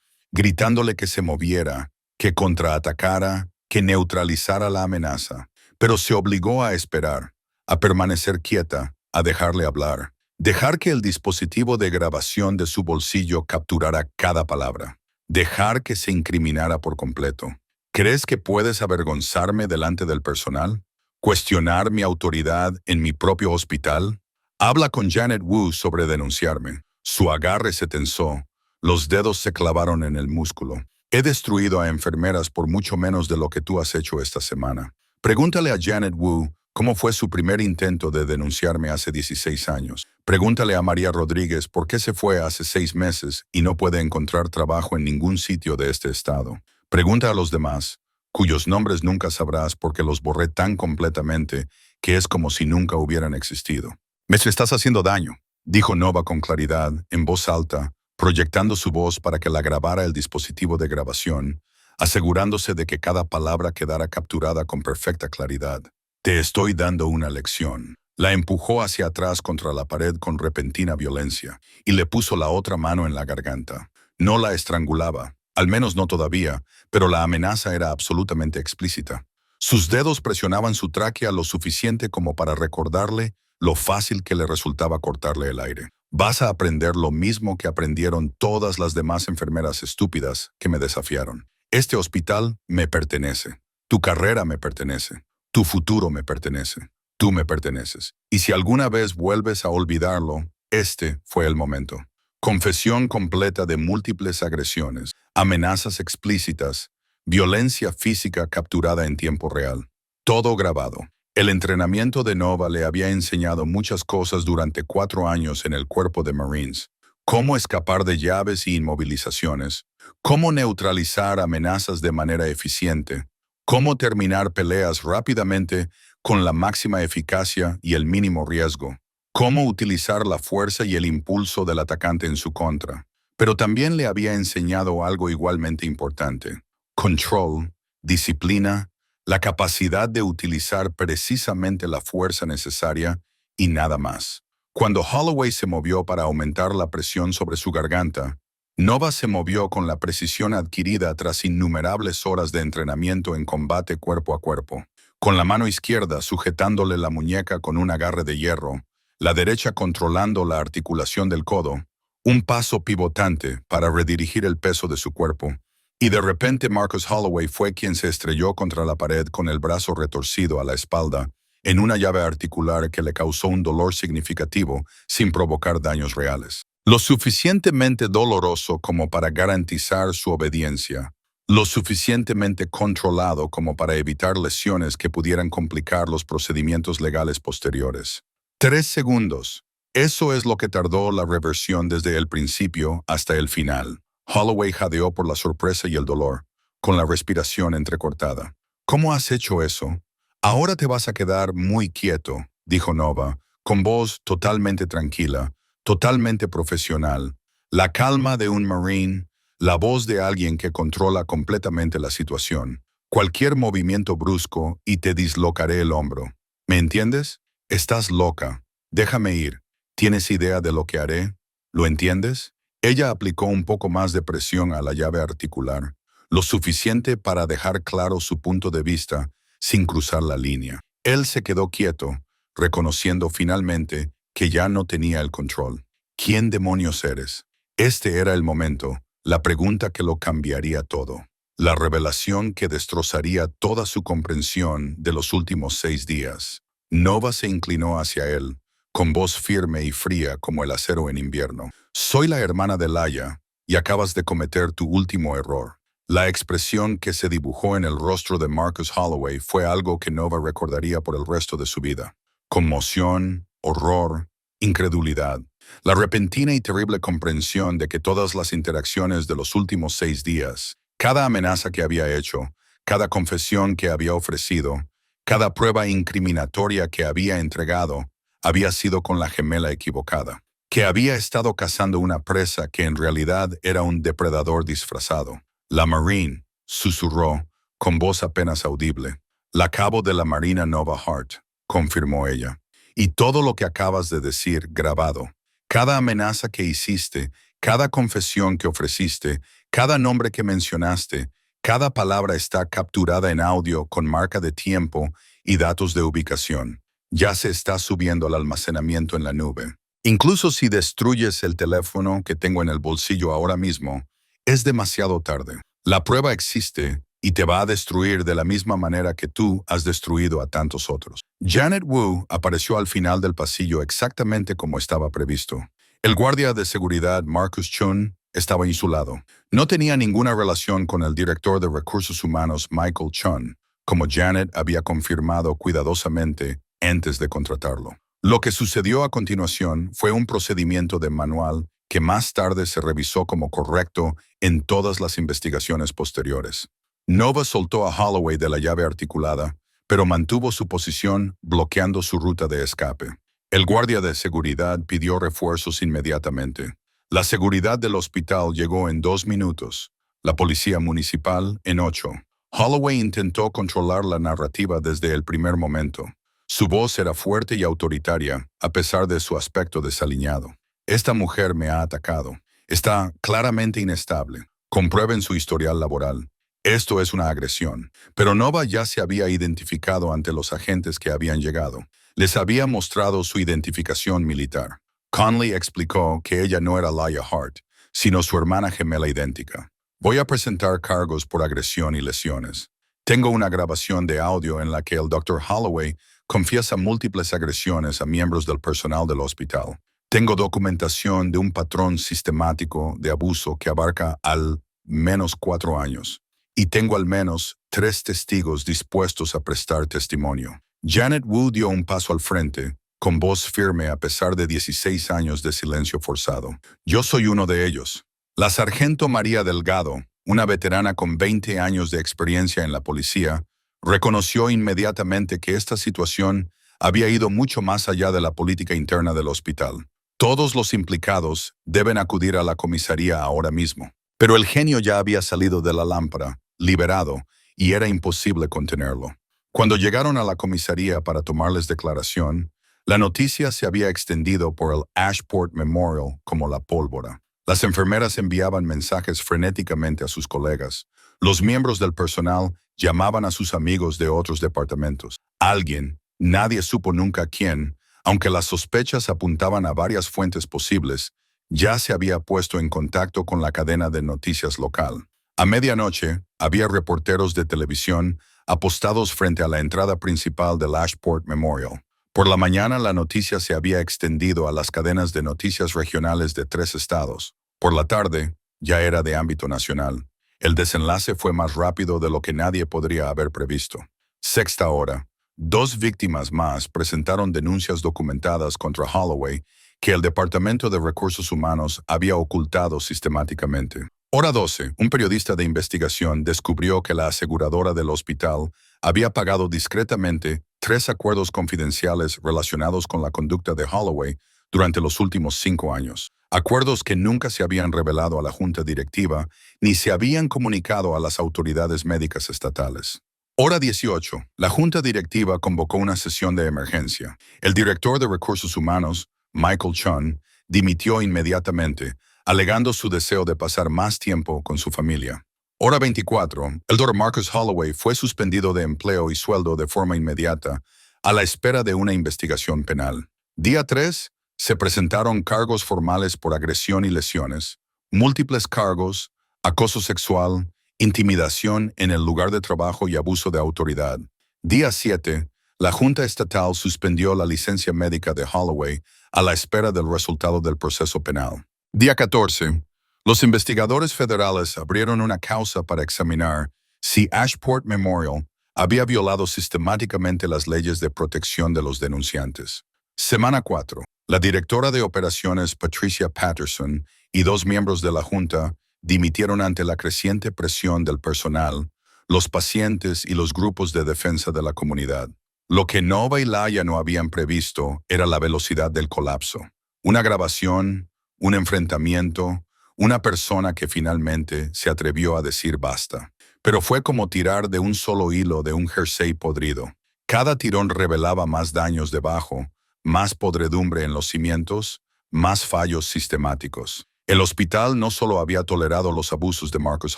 gritándole que se moviera, que contraatacara, que neutralizara la amenaza. Pero se obligó a esperar, a permanecer quieta, a dejarle hablar, dejar que el dispositivo de grabación de su bolsillo capturara cada palabra, dejar que se incriminara por completo. ¿Crees que puedes avergonzarme delante del personal? ¿Cuestionar mi autoridad en mi propio hospital? Habla con Janet Wu sobre denunciarme. Su agarre se tensó, los dedos se clavaron en el músculo. He destruido a enfermeras por mucho menos de lo que tú has hecho esta semana. Pregúntale a Janet Wu cómo fue su primer intento de denunciarme hace 16 años. Pregúntale a María Rodríguez por qué se fue hace 6 meses y no puede encontrar trabajo en ningún sitio de este estado. Pregunta a los demás, cuyos nombres nunca sabrás porque los borré tan completamente que es como si nunca hubieran existido. Me estás haciendo daño, dijo Nova con claridad, en voz alta, proyectando su voz para que la grabara el dispositivo de grabación, asegurándose de que cada palabra quedara capturada con perfecta claridad. Te estoy dando una lección. La empujó hacia atrás contra la pared con repentina violencia y le puso la otra mano en la garganta. No la estrangulaba, al menos no todavía, pero la amenaza era absolutamente explícita. Sus dedos presionaban su tráquea lo suficiente como para recordarle lo fácil que le resultaba cortarle el aire. Vas a aprender lo mismo que aprendieron todas las demás enfermeras estúpidas que me desafiaron. Este hospital me pertenece. Tu carrera me pertenece. Tu futuro me pertenece. Tú me perteneces. Y si alguna vez vuelves a olvidarlo, este fue el momento. Confesión completa de múltiples agresiones, amenazas explícitas, violencia física capturada en tiempo real. Todo grabado. El entrenamiento de Nova le había enseñado muchas cosas durante 4 años en el cuerpo de Marines. Cómo escapar de llaves y inmovilizaciones, cómo neutralizar amenazas de manera eficiente, cómo terminar peleas rápidamente con la máxima eficacia y el mínimo riesgo, cómo utilizar la fuerza y el impulso del atacante en su contra. Pero también le había enseñado algo igualmente importante: control, disciplina, la capacidad de utilizar precisamente la fuerza necesaria y nada más. Cuando Holloway se movió para aumentar la presión sobre su garganta, Nova se movió con la precisión adquirida tras innumerables horas de entrenamiento en combate cuerpo a cuerpo, con la mano izquierda sujetándole la muñeca con un agarre de hierro, la derecha controlando la articulación del codo, un paso pivotante para redirigir el peso de su cuerpo. Y de repente Marcus Holloway fue quien se estrelló contra la pared con el brazo retorcido a la espalda, en una llave articular que le causó un dolor significativo sin provocar daños reales. Lo suficientemente doloroso como para garantizar su obediencia, lo suficientemente controlado como para evitar lesiones que pudieran complicar los procedimientos legales posteriores. 3 segundos. Eso es lo que tardó la reversión desde el principio hasta el final. Holloway jadeó por la sorpresa y el dolor, con la respiración entrecortada. ¿Cómo has hecho eso? Ahora te vas a quedar muy quieto, dijo Nova, con voz totalmente tranquila, totalmente profesional, la calma de un marine, la voz de alguien que controla completamente la situación. Cualquier movimiento brusco y te dislocaré el hombro. ¿Me entiendes? Estás loca. Déjame ir. ¿Tienes idea de lo que haré? ¿Lo entiendes? Ella aplicó un poco más de presión a la llave articular, lo suficiente para dejar claro su punto de vista sin cruzar la línea. Él se quedó quieto, reconociendo finalmente que ya no tenía el control. ¿Quién demonios eres? Este era el momento, la pregunta que lo cambiaría todo. La revelación que destrozaría toda su comprensión de los últimos 6 días. Nova se inclinó hacia él, con voz firme y fría como el acero en invierno. Soy la hermana de Laia, y acabas de cometer tu último error. La expresión que se dibujó en el rostro de Marcus Holloway fue algo que Nova recordaría por el resto de su vida. Conmoción, horror, incredulidad. La repentina y terrible comprensión de que todas las interacciones de los últimos 6 días, cada amenaza que había hecho, cada confesión que había ofrecido, cada prueba incriminatoria que había entregado, había sido con la gemela equivocada, que había estado cazando una presa que en realidad era un depredador disfrazado. La Marine, susurró, con voz apenas audible. La cabo de la Marina Nova Hart, confirmó ella. Y todo lo que acabas de decir grabado, cada amenaza que hiciste, cada confesión que ofreciste, cada nombre que mencionaste, cada palabra está capturada en audio con marca de tiempo y datos de ubicación. Ya se está subiendo al almacenamiento en la nube. Incluso si destruyes el teléfono que tengo en el bolsillo ahora mismo, es demasiado tarde. La prueba existe y te va a destruir de la misma manera que tú has destruido a tantos otros. Janet Wu apareció al final del pasillo exactamente como estaba previsto. El guardia de seguridad Marcus Chun estaba insulado. No tenía ninguna relación con el director de recursos humanos Michael Chun, como Janet había confirmado cuidadosamente antes de contratarlo. Lo que sucedió a continuación fue un procedimiento de manual que más tarde se revisó como correcto en todas las investigaciones posteriores. Nova soltó a Holloway de la llave articulada, pero mantuvo su posición bloqueando su ruta de escape. El guardia de seguridad pidió refuerzos inmediatamente. La seguridad del hospital llegó en 2 minutos, la policía municipal en 8. Holloway intentó controlar la narrativa desde el primer momento. Su voz era fuerte y autoritaria, a pesar de su aspecto desaliñado. Esta mujer me ha atacado. Está claramente inestable. Comprueben su historial laboral. Esto es una agresión. Pero Nova ya se había identificado ante los agentes que habían llegado. Les había mostrado su identificación militar. Conley explicó que ella no era Laia Hart, sino su hermana gemela idéntica. Voy a presentar cargos por agresión y lesiones. Tengo una grabación de audio en la que el Dr. Holloway confiesa múltiples agresiones a miembros del personal del hospital. Tengo documentación de un patrón sistemático de abuso que abarca al menos 4 años. Y tengo al menos 3 testigos dispuestos a prestar testimonio. Janet Wu dio un paso al frente, con voz firme a pesar de 16 años de silencio forzado. Yo soy uno de ellos. La sargento María Delgado, una veterana con 20 años de experiencia en la policía, reconoció inmediatamente que esta situación había ido mucho más allá de la política interna del hospital. Todos los implicados deben acudir a la comisaría ahora mismo. Pero el genio ya había salido de la lámpara, liberado, y era imposible contenerlo. Cuando llegaron a la comisaría para tomarles declaración, la noticia se había extendido por el Ashport Memorial como la pólvora. Las enfermeras enviaban mensajes frenéticamente a sus colegas. Los miembros del personal llamaban a sus amigos de otros departamentos. Alguien, nadie supo nunca quién, aunque las sospechas apuntaban a varias fuentes posibles, ya se había puesto en contacto con la cadena de noticias local. A medianoche, había reporteros de televisión apostados frente a la entrada principal del Ashport Memorial. Por la mañana la noticia se había extendido a las cadenas de noticias regionales de 3 estados. Por la tarde, ya era de ámbito nacional. El desenlace fue más rápido de lo que nadie podría haber previsto. Sexta hora. 2 víctimas más presentaron denuncias documentadas contra Holloway que el Departamento de Recursos Humanos había ocultado sistemáticamente. Hora 12. Un periodista de investigación descubrió que la aseguradora del hospital había pagado discretamente 3 acuerdos confidenciales relacionados con la conducta de Holloway durante los últimos 5 años. Acuerdos que nunca se habían revelado a la junta directiva ni se habían comunicado a las autoridades médicas estatales. Hora 18. La junta directiva convocó una sesión de emergencia. El director de Recursos Humanos, Michael Chun, dimitió inmediatamente, alegando su deseo de pasar más tiempo con su familia. Hora 24. El Dr. Marcus Holloway fue suspendido de empleo y sueldo de forma inmediata, a la espera de una investigación penal. Día 3. Se presentaron cargos formales por agresión y lesiones, múltiples cargos, acoso sexual, intimidación en el lugar de trabajo y abuso de autoridad. Día 7. La Junta Estatal suspendió la licencia médica de Holloway a la espera del resultado del proceso penal. Día 14. Los investigadores federales abrieron una causa para examinar si Ashport Memorial había violado sistemáticamente las leyes de protección de los denunciantes. Semana 4. La directora de operaciones Patricia Patterson y 2 miembros de la Junta dimitieron ante la creciente presión del personal, los pacientes y los grupos de defensa de la comunidad. Lo que Nova y Laia no habían previsto era la velocidad del colapso. Una grabación, un enfrentamiento, una persona que finalmente se atrevió a decir basta. Pero fue como tirar de un solo hilo de un jersey podrido. Cada tirón revelaba más daños debajo, más podredumbre en los cimientos, más fallos sistemáticos. El hospital no solo había tolerado los abusos de Marcus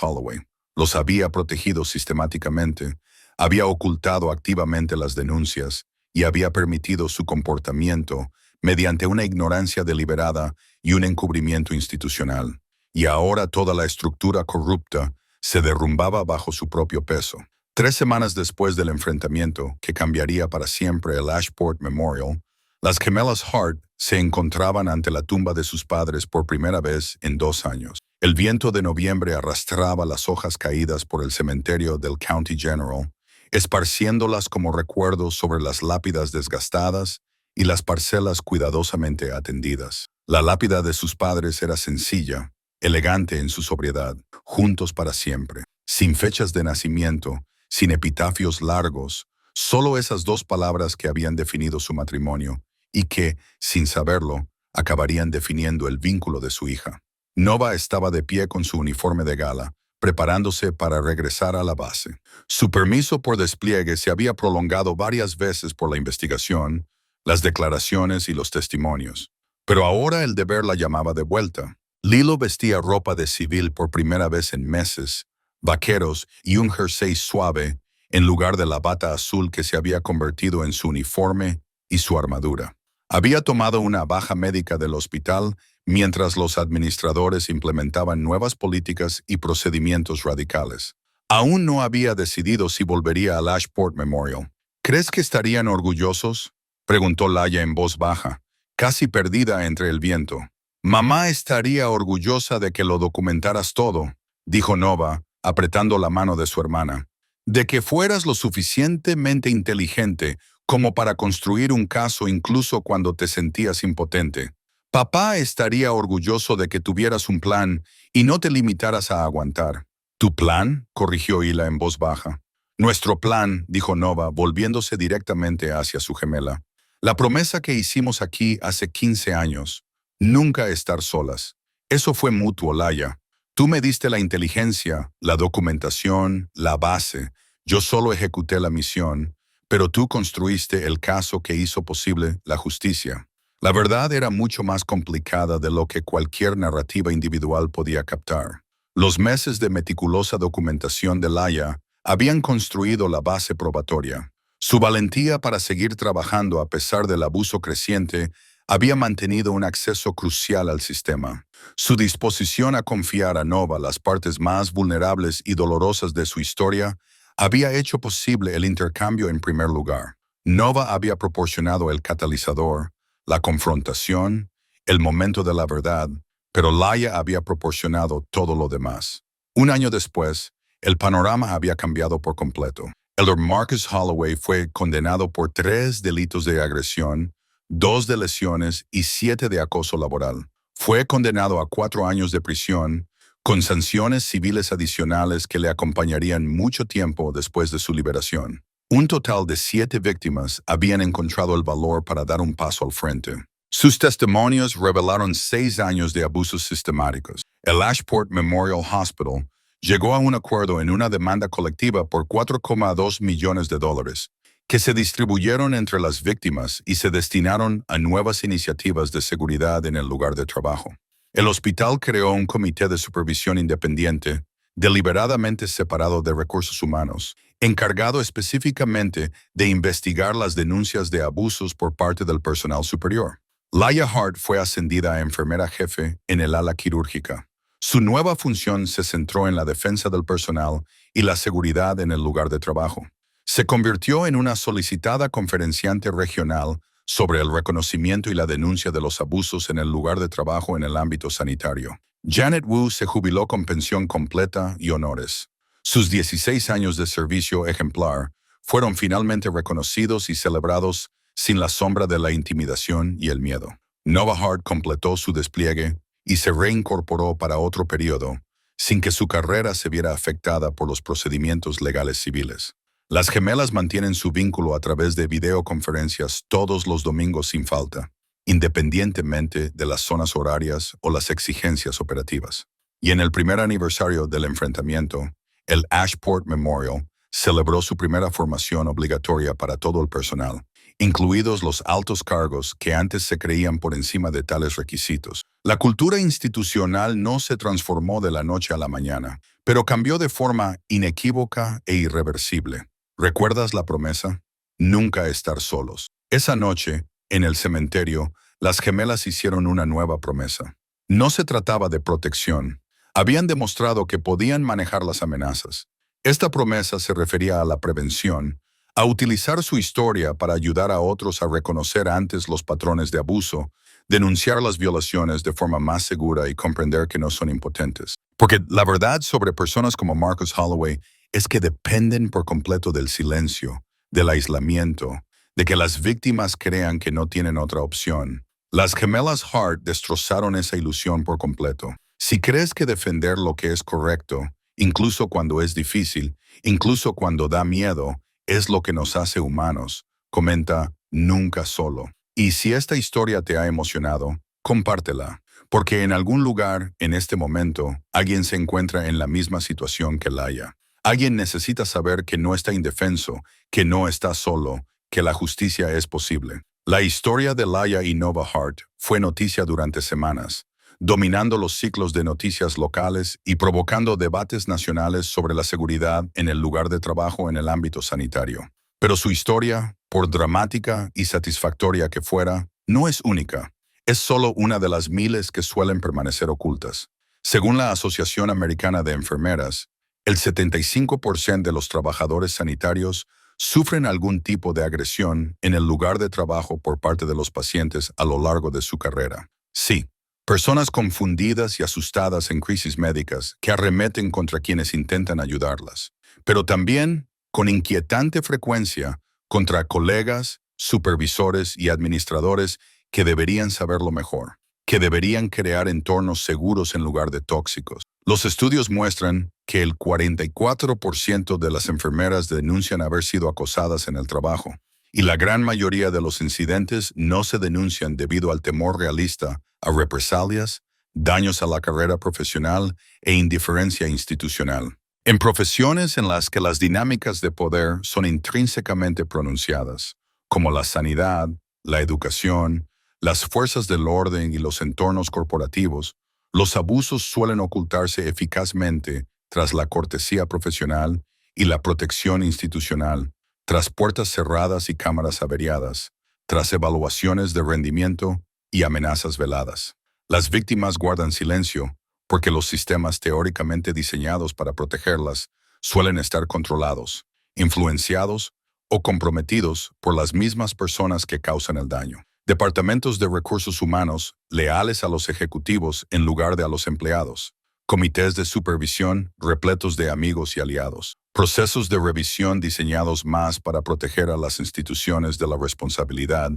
Holloway, los había protegido sistemáticamente, había ocultado activamente las denuncias y había permitido su comportamiento mediante una ignorancia deliberada y un encubrimiento institucional. Y ahora toda la estructura corrupta se derrumbaba bajo su propio peso. 3 semanas después del enfrentamiento que cambiaría para siempre el Ashport Memorial, las gemelas Hart se encontraban ante la tumba de sus padres por primera vez en 2 años. El viento de noviembre arrastraba las hojas caídas por el cementerio del County General, esparciéndolas como recuerdos sobre las lápidas desgastadas y las parcelas cuidadosamente atendidas. La lápida de sus padres era sencilla, elegante en su sobriedad, juntos para siempre, sin fechas de nacimiento, sin epitafios largos, solo esas 2 palabras que habían definido su matrimonio y que, sin saberlo, acabarían definiendo el vínculo de su hija. Nova estaba de pie con su uniforme de gala, preparándose para regresar a la base. Su permiso por despliegue se había prolongado varias veces por la investigación, las declaraciones y los testimonios. Pero ahora el deber la llamaba de vuelta. Lilo vestía ropa de civil por primera vez en meses, vaqueros y un jersey suave, en lugar de la bata azul que se había convertido en su uniforme y su armadura. Había tomado una baja médica del hospital mientras los administradores implementaban nuevas políticas y procedimientos radicales. Aún no había decidido si volvería al Ashport Memorial. ¿Crees que estarían orgullosos?, preguntó Laia en voz baja, casi perdida entre el viento. Mamá estaría orgullosa de que lo documentaras todo, dijo Nova, apretando la mano de su hermana. De que fueras lo suficientemente inteligente como para construir un caso incluso cuando te sentías impotente. Papá estaría orgulloso de que tuvieras un plan y no te limitaras a aguantar. ¿Tu plan?, corrigió Hila en voz baja. Nuestro plan, dijo Nova, volviéndose directamente hacia su gemela. La promesa que hicimos aquí hace 15 años. Nunca estar solas. Eso fue mutuo, Laia. Tú me diste la inteligencia, la documentación, la base. Yo solo ejecuté la misión, pero tú construiste el caso que hizo posible la justicia. La verdad era mucho más complicada de lo que cualquier narrativa individual podía captar. Los meses de meticulosa documentación de Laia habían construido la base probatoria. Su valentía para seguir trabajando a pesar del abuso creciente había mantenido un acceso crucial al sistema. Su disposición a confiar a Nova las partes más vulnerables y dolorosas de su historia había hecho posible el intercambio en primer lugar. Nova había proporcionado el catalizador, la confrontación, el momento de la verdad, pero Laia había proporcionado todo lo demás. Un año después, el panorama había cambiado por completo. Elder Marcus Holloway fue condenado por 3 delitos de agresión, 2 de lesiones y 7 de acoso laboral. Fue condenado a 4 años de prisión, con sanciones civiles adicionales que le acompañarían mucho tiempo después de su liberación. Un total de 7 víctimas habían encontrado el valor para dar un paso al frente. Sus testimonios revelaron 6 años de abusos sistemáticos. El Ashport Memorial Hospital llegó a un acuerdo en una demanda colectiva por $4,2 millones, que se distribuyeron entre las víctimas y se destinaron a nuevas iniciativas de seguridad en el lugar de trabajo. El hospital creó un comité de supervisión independiente, deliberadamente separado de recursos humanos, encargado específicamente de investigar las denuncias de abusos por parte del personal superior. Laia Hart fue ascendida a enfermera jefe en el ala quirúrgica. Su nueva función se centró en la defensa del personal y la seguridad en el lugar de trabajo. Se convirtió en una solicitada conferenciante regional sobre el reconocimiento y la denuncia de los abusos en el lugar de trabajo en el ámbito sanitario. Janet Wu se jubiló con pensión completa y honores. Sus 16 años de servicio ejemplar fueron finalmente reconocidos y celebrados sin la sombra de la intimidación y el miedo. Nova Hart completó su despliegue y se reincorporó para otro periodo, sin que su carrera se viera afectada por los procedimientos legales civiles. Las gemelas mantienen su vínculo a través de videoconferencias todos los domingos sin falta, independientemente de las zonas horarias o las exigencias operativas. Y en el primer aniversario del enfrentamiento, el Ashport Memorial celebró su primera formación obligatoria para todo el personal, incluidos los altos cargos que antes se creían por encima de tales requisitos. La cultura institucional no se transformó de la noche a la mañana, pero cambió de forma inequívoca e irreversible. ¿Recuerdas la promesa? Nunca estar solos. Esa noche, en el cementerio, las gemelas hicieron una nueva promesa. No se trataba de protección. Habían demostrado que podían manejar las amenazas. Esta promesa se refería a la prevención, a utilizar su historia para ayudar a otros a reconocer antes los patrones de abuso, denunciar las violaciones de forma más segura y comprender que no son impotentes. Porque la verdad sobre personas como Marcus Holloway es que dependen por completo del silencio, del aislamiento, de que las víctimas crean que no tienen otra opción. Las gemelas Hart destrozaron esa ilusión por completo. Si crees que defender lo que es correcto, incluso cuando es difícil, incluso cuando da miedo, es lo que nos hace humanos, comenta Nunca Solo. Y si esta historia te ha emocionado, compártela, porque en algún lugar, en este momento, alguien se encuentra en la misma situación que Laia. Alguien necesita saber que no está indefenso, que no está solo, que la justicia es posible. La historia de Laia y Nova Hart fue noticia durante semanas, dominando los ciclos de noticias locales y provocando debates nacionales sobre la seguridad en el lugar de trabajo en el ámbito sanitario. Pero su historia, por dramática y satisfactoria que fuera, no es única. Es solo una de las miles que suelen permanecer ocultas. Según la Asociación Americana de Enfermeras, el 75% de los trabajadores sanitarios sufren algún tipo de agresión en el lugar de trabajo por parte de los pacientes a lo largo de su carrera. Sí, personas confundidas y asustadas en crisis médicas que arremeten contra quienes intentan ayudarlas, pero también, con inquietante frecuencia, contra colegas, supervisores y administradores que deberían saberlo mejor, que deberían crear entornos seguros en lugar de tóxicos. Los estudios muestran que el 44% de las enfermeras denuncian haber sido acosadas en el trabajo, y la gran mayoría de los incidentes no se denuncian debido al temor realista a represalias, daños a la carrera profesional e indiferencia institucional. En profesiones en las que las dinámicas de poder son intrínsecamente pronunciadas, como la sanidad, la educación, las fuerzas del orden y los entornos corporativos, los abusos suelen ocultarse eficazmente tras la cortesía profesional y la protección institucional, tras puertas cerradas y cámaras averiadas, tras evaluaciones de rendimiento y amenazas veladas. Las víctimas guardan silencio porque los sistemas teóricamente diseñados para protegerlas suelen estar controlados, influenciados o comprometidos por las mismas personas que causan el daño. Departamentos de recursos humanos leales a los ejecutivos en lugar de a los empleados. Comités de supervisión repletos de amigos y aliados. Procesos de revisión diseñados más para proteger a las instituciones de la responsabilidad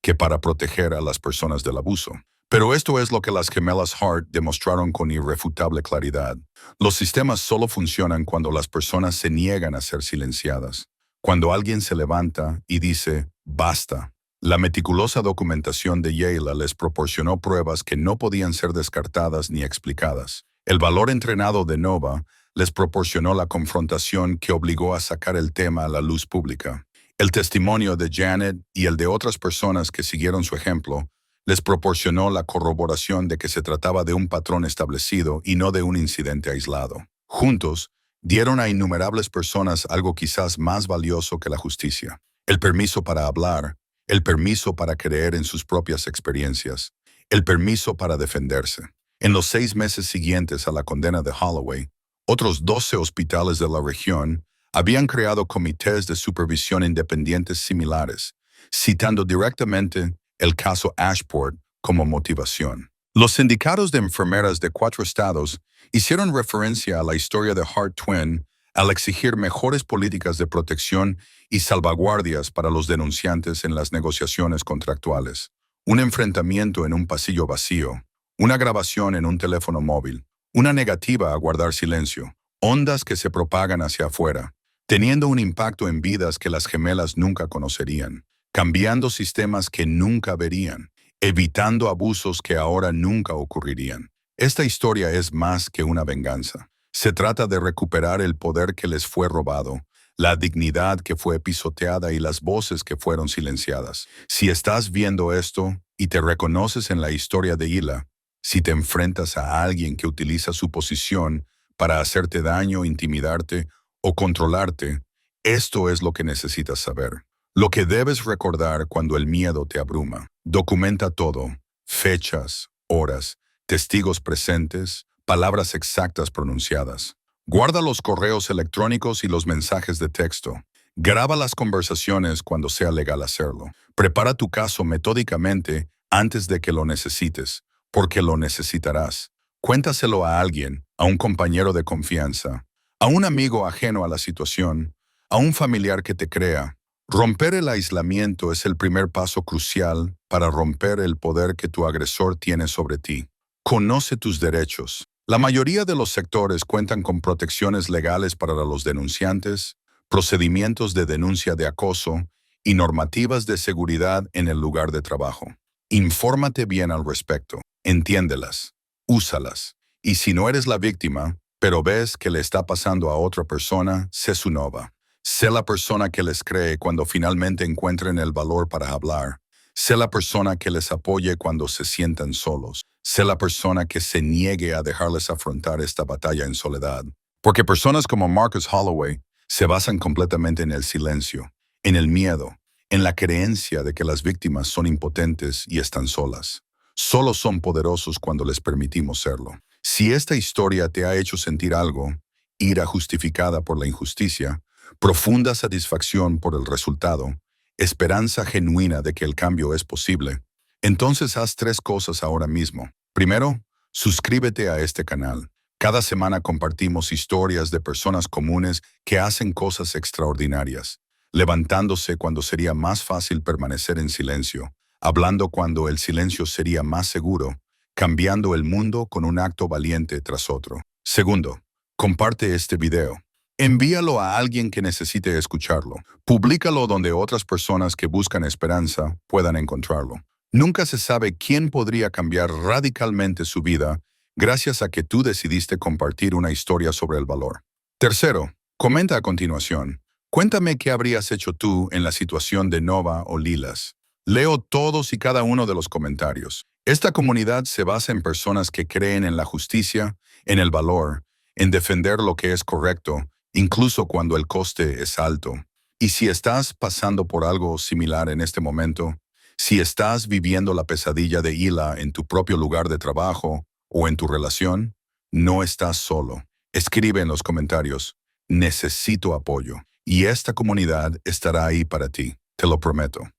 que para proteger a las personas del abuso. Pero esto es lo que las gemelas Hart demostraron con irrefutable claridad. Los sistemas solo funcionan cuando las personas se niegan a ser silenciadas. Cuando alguien se levanta y dice, basta. La meticulosa documentación de Yale les proporcionó pruebas que no podían ser descartadas ni explicadas. El valor entrenado de Nova les proporcionó la confrontación que obligó a sacar el tema a la luz pública. El testimonio de Janet y el de otras personas que siguieron su ejemplo les proporcionó la corroboración de que se trataba de un patrón establecido y no de un incidente aislado. Juntos, dieron a innumerables personas algo quizás más valioso que la justicia: el permiso para hablar, el permiso para creer en sus propias experiencias, el permiso para defenderse. En los 6 meses siguientes a la condena de Holloway, otros 12 hospitales de la región habían creado comités de supervisión independientes similares, citando directamente el caso Ashport como motivación. Los sindicatos de enfermeras de 4 estados hicieron referencia a la historia de Hart Twin al exigir mejores políticas de protección y salvaguardias para los denunciantes en las negociaciones contractuales. Un enfrentamiento en un pasillo vacío, una grabación en un teléfono móvil, una negativa a guardar silencio, ondas que se propagan hacia afuera, teniendo un impacto en vidas que las gemelas nunca conocerían, cambiando sistemas que nunca verían, evitando abusos que ahora nunca ocurrirían. Esta historia es más que una venganza. Se trata de recuperar el poder que les fue robado, la dignidad que fue pisoteada y las voces que fueron silenciadas. Si estás viendo esto y te reconoces en la historia de Hila, si te enfrentas a alguien que utiliza su posición para hacerte daño, intimidarte o controlarte, esto es lo que necesitas saber. Lo que debes recordar cuando el miedo te abruma. Documenta todo: fechas, horas, testigos presentes, palabras exactas pronunciadas. Guarda los correos electrónicos y los mensajes de texto. Graba las conversaciones cuando sea legal hacerlo. Prepara tu caso metódicamente antes de que lo necesites, porque lo necesitarás. Cuéntaselo a alguien, a un compañero de confianza, a un amigo ajeno a la situación, a un familiar que te crea. Romper el aislamiento es el primer paso crucial para romper el poder que tu agresor tiene sobre ti. Conoce tus derechos. La mayoría de los sectores cuentan con protecciones legales para los denunciantes, procedimientos de denuncia de acoso y normativas de seguridad en el lugar de trabajo. Infórmate bien al respecto, entiéndelas, úsalas. Y si no eres la víctima, pero ves que le está pasando a otra persona, sé su nova. Sé la persona que les cree cuando finalmente encuentren el valor para hablar. Sé la persona que les apoye cuando se sientan solos. Sé la persona que se niegue a dejarles afrontar esta batalla en soledad. Porque personas como Marcus Holloway se basan completamente en el silencio, en el miedo, en la creencia de que las víctimas son impotentes y están solas. Solo son poderosos cuando les permitimos serlo. Si esta historia te ha hecho sentir algo, ira justificada por la injusticia, profunda satisfacción por el resultado, esperanza genuina de que el cambio es posible, entonces haz 3 cosas ahora mismo. Primero, suscríbete a este canal. Cada semana compartimos historias de personas comunes que hacen cosas extraordinarias, levantándose cuando sería más fácil permanecer en silencio, hablando cuando el silencio sería más seguro, cambiando el mundo con un acto valiente tras otro. Segundo, comparte este video. Envíalo a alguien que necesite escucharlo. Públicalo donde otras personas que buscan esperanza puedan encontrarlo. Nunca se sabe quién podría cambiar radicalmente su vida gracias a que tú decidiste compartir una historia sobre el valor. Tercero, comenta a continuación. Cuéntame qué habrías hecho tú en la situación de Nova o Lilas. Leo todos y cada uno de los comentarios. Esta comunidad se basa en personas que creen en la justicia, en el valor, en defender lo que es correcto, incluso cuando el coste es alto. Y si estás pasando por algo similar en este momento, si estás viviendo la pesadilla de Hila en tu propio lugar de trabajo o en tu relación, no estás solo. Escribe en los comentarios, necesito apoyo. Y esta comunidad estará ahí para ti, te lo prometo.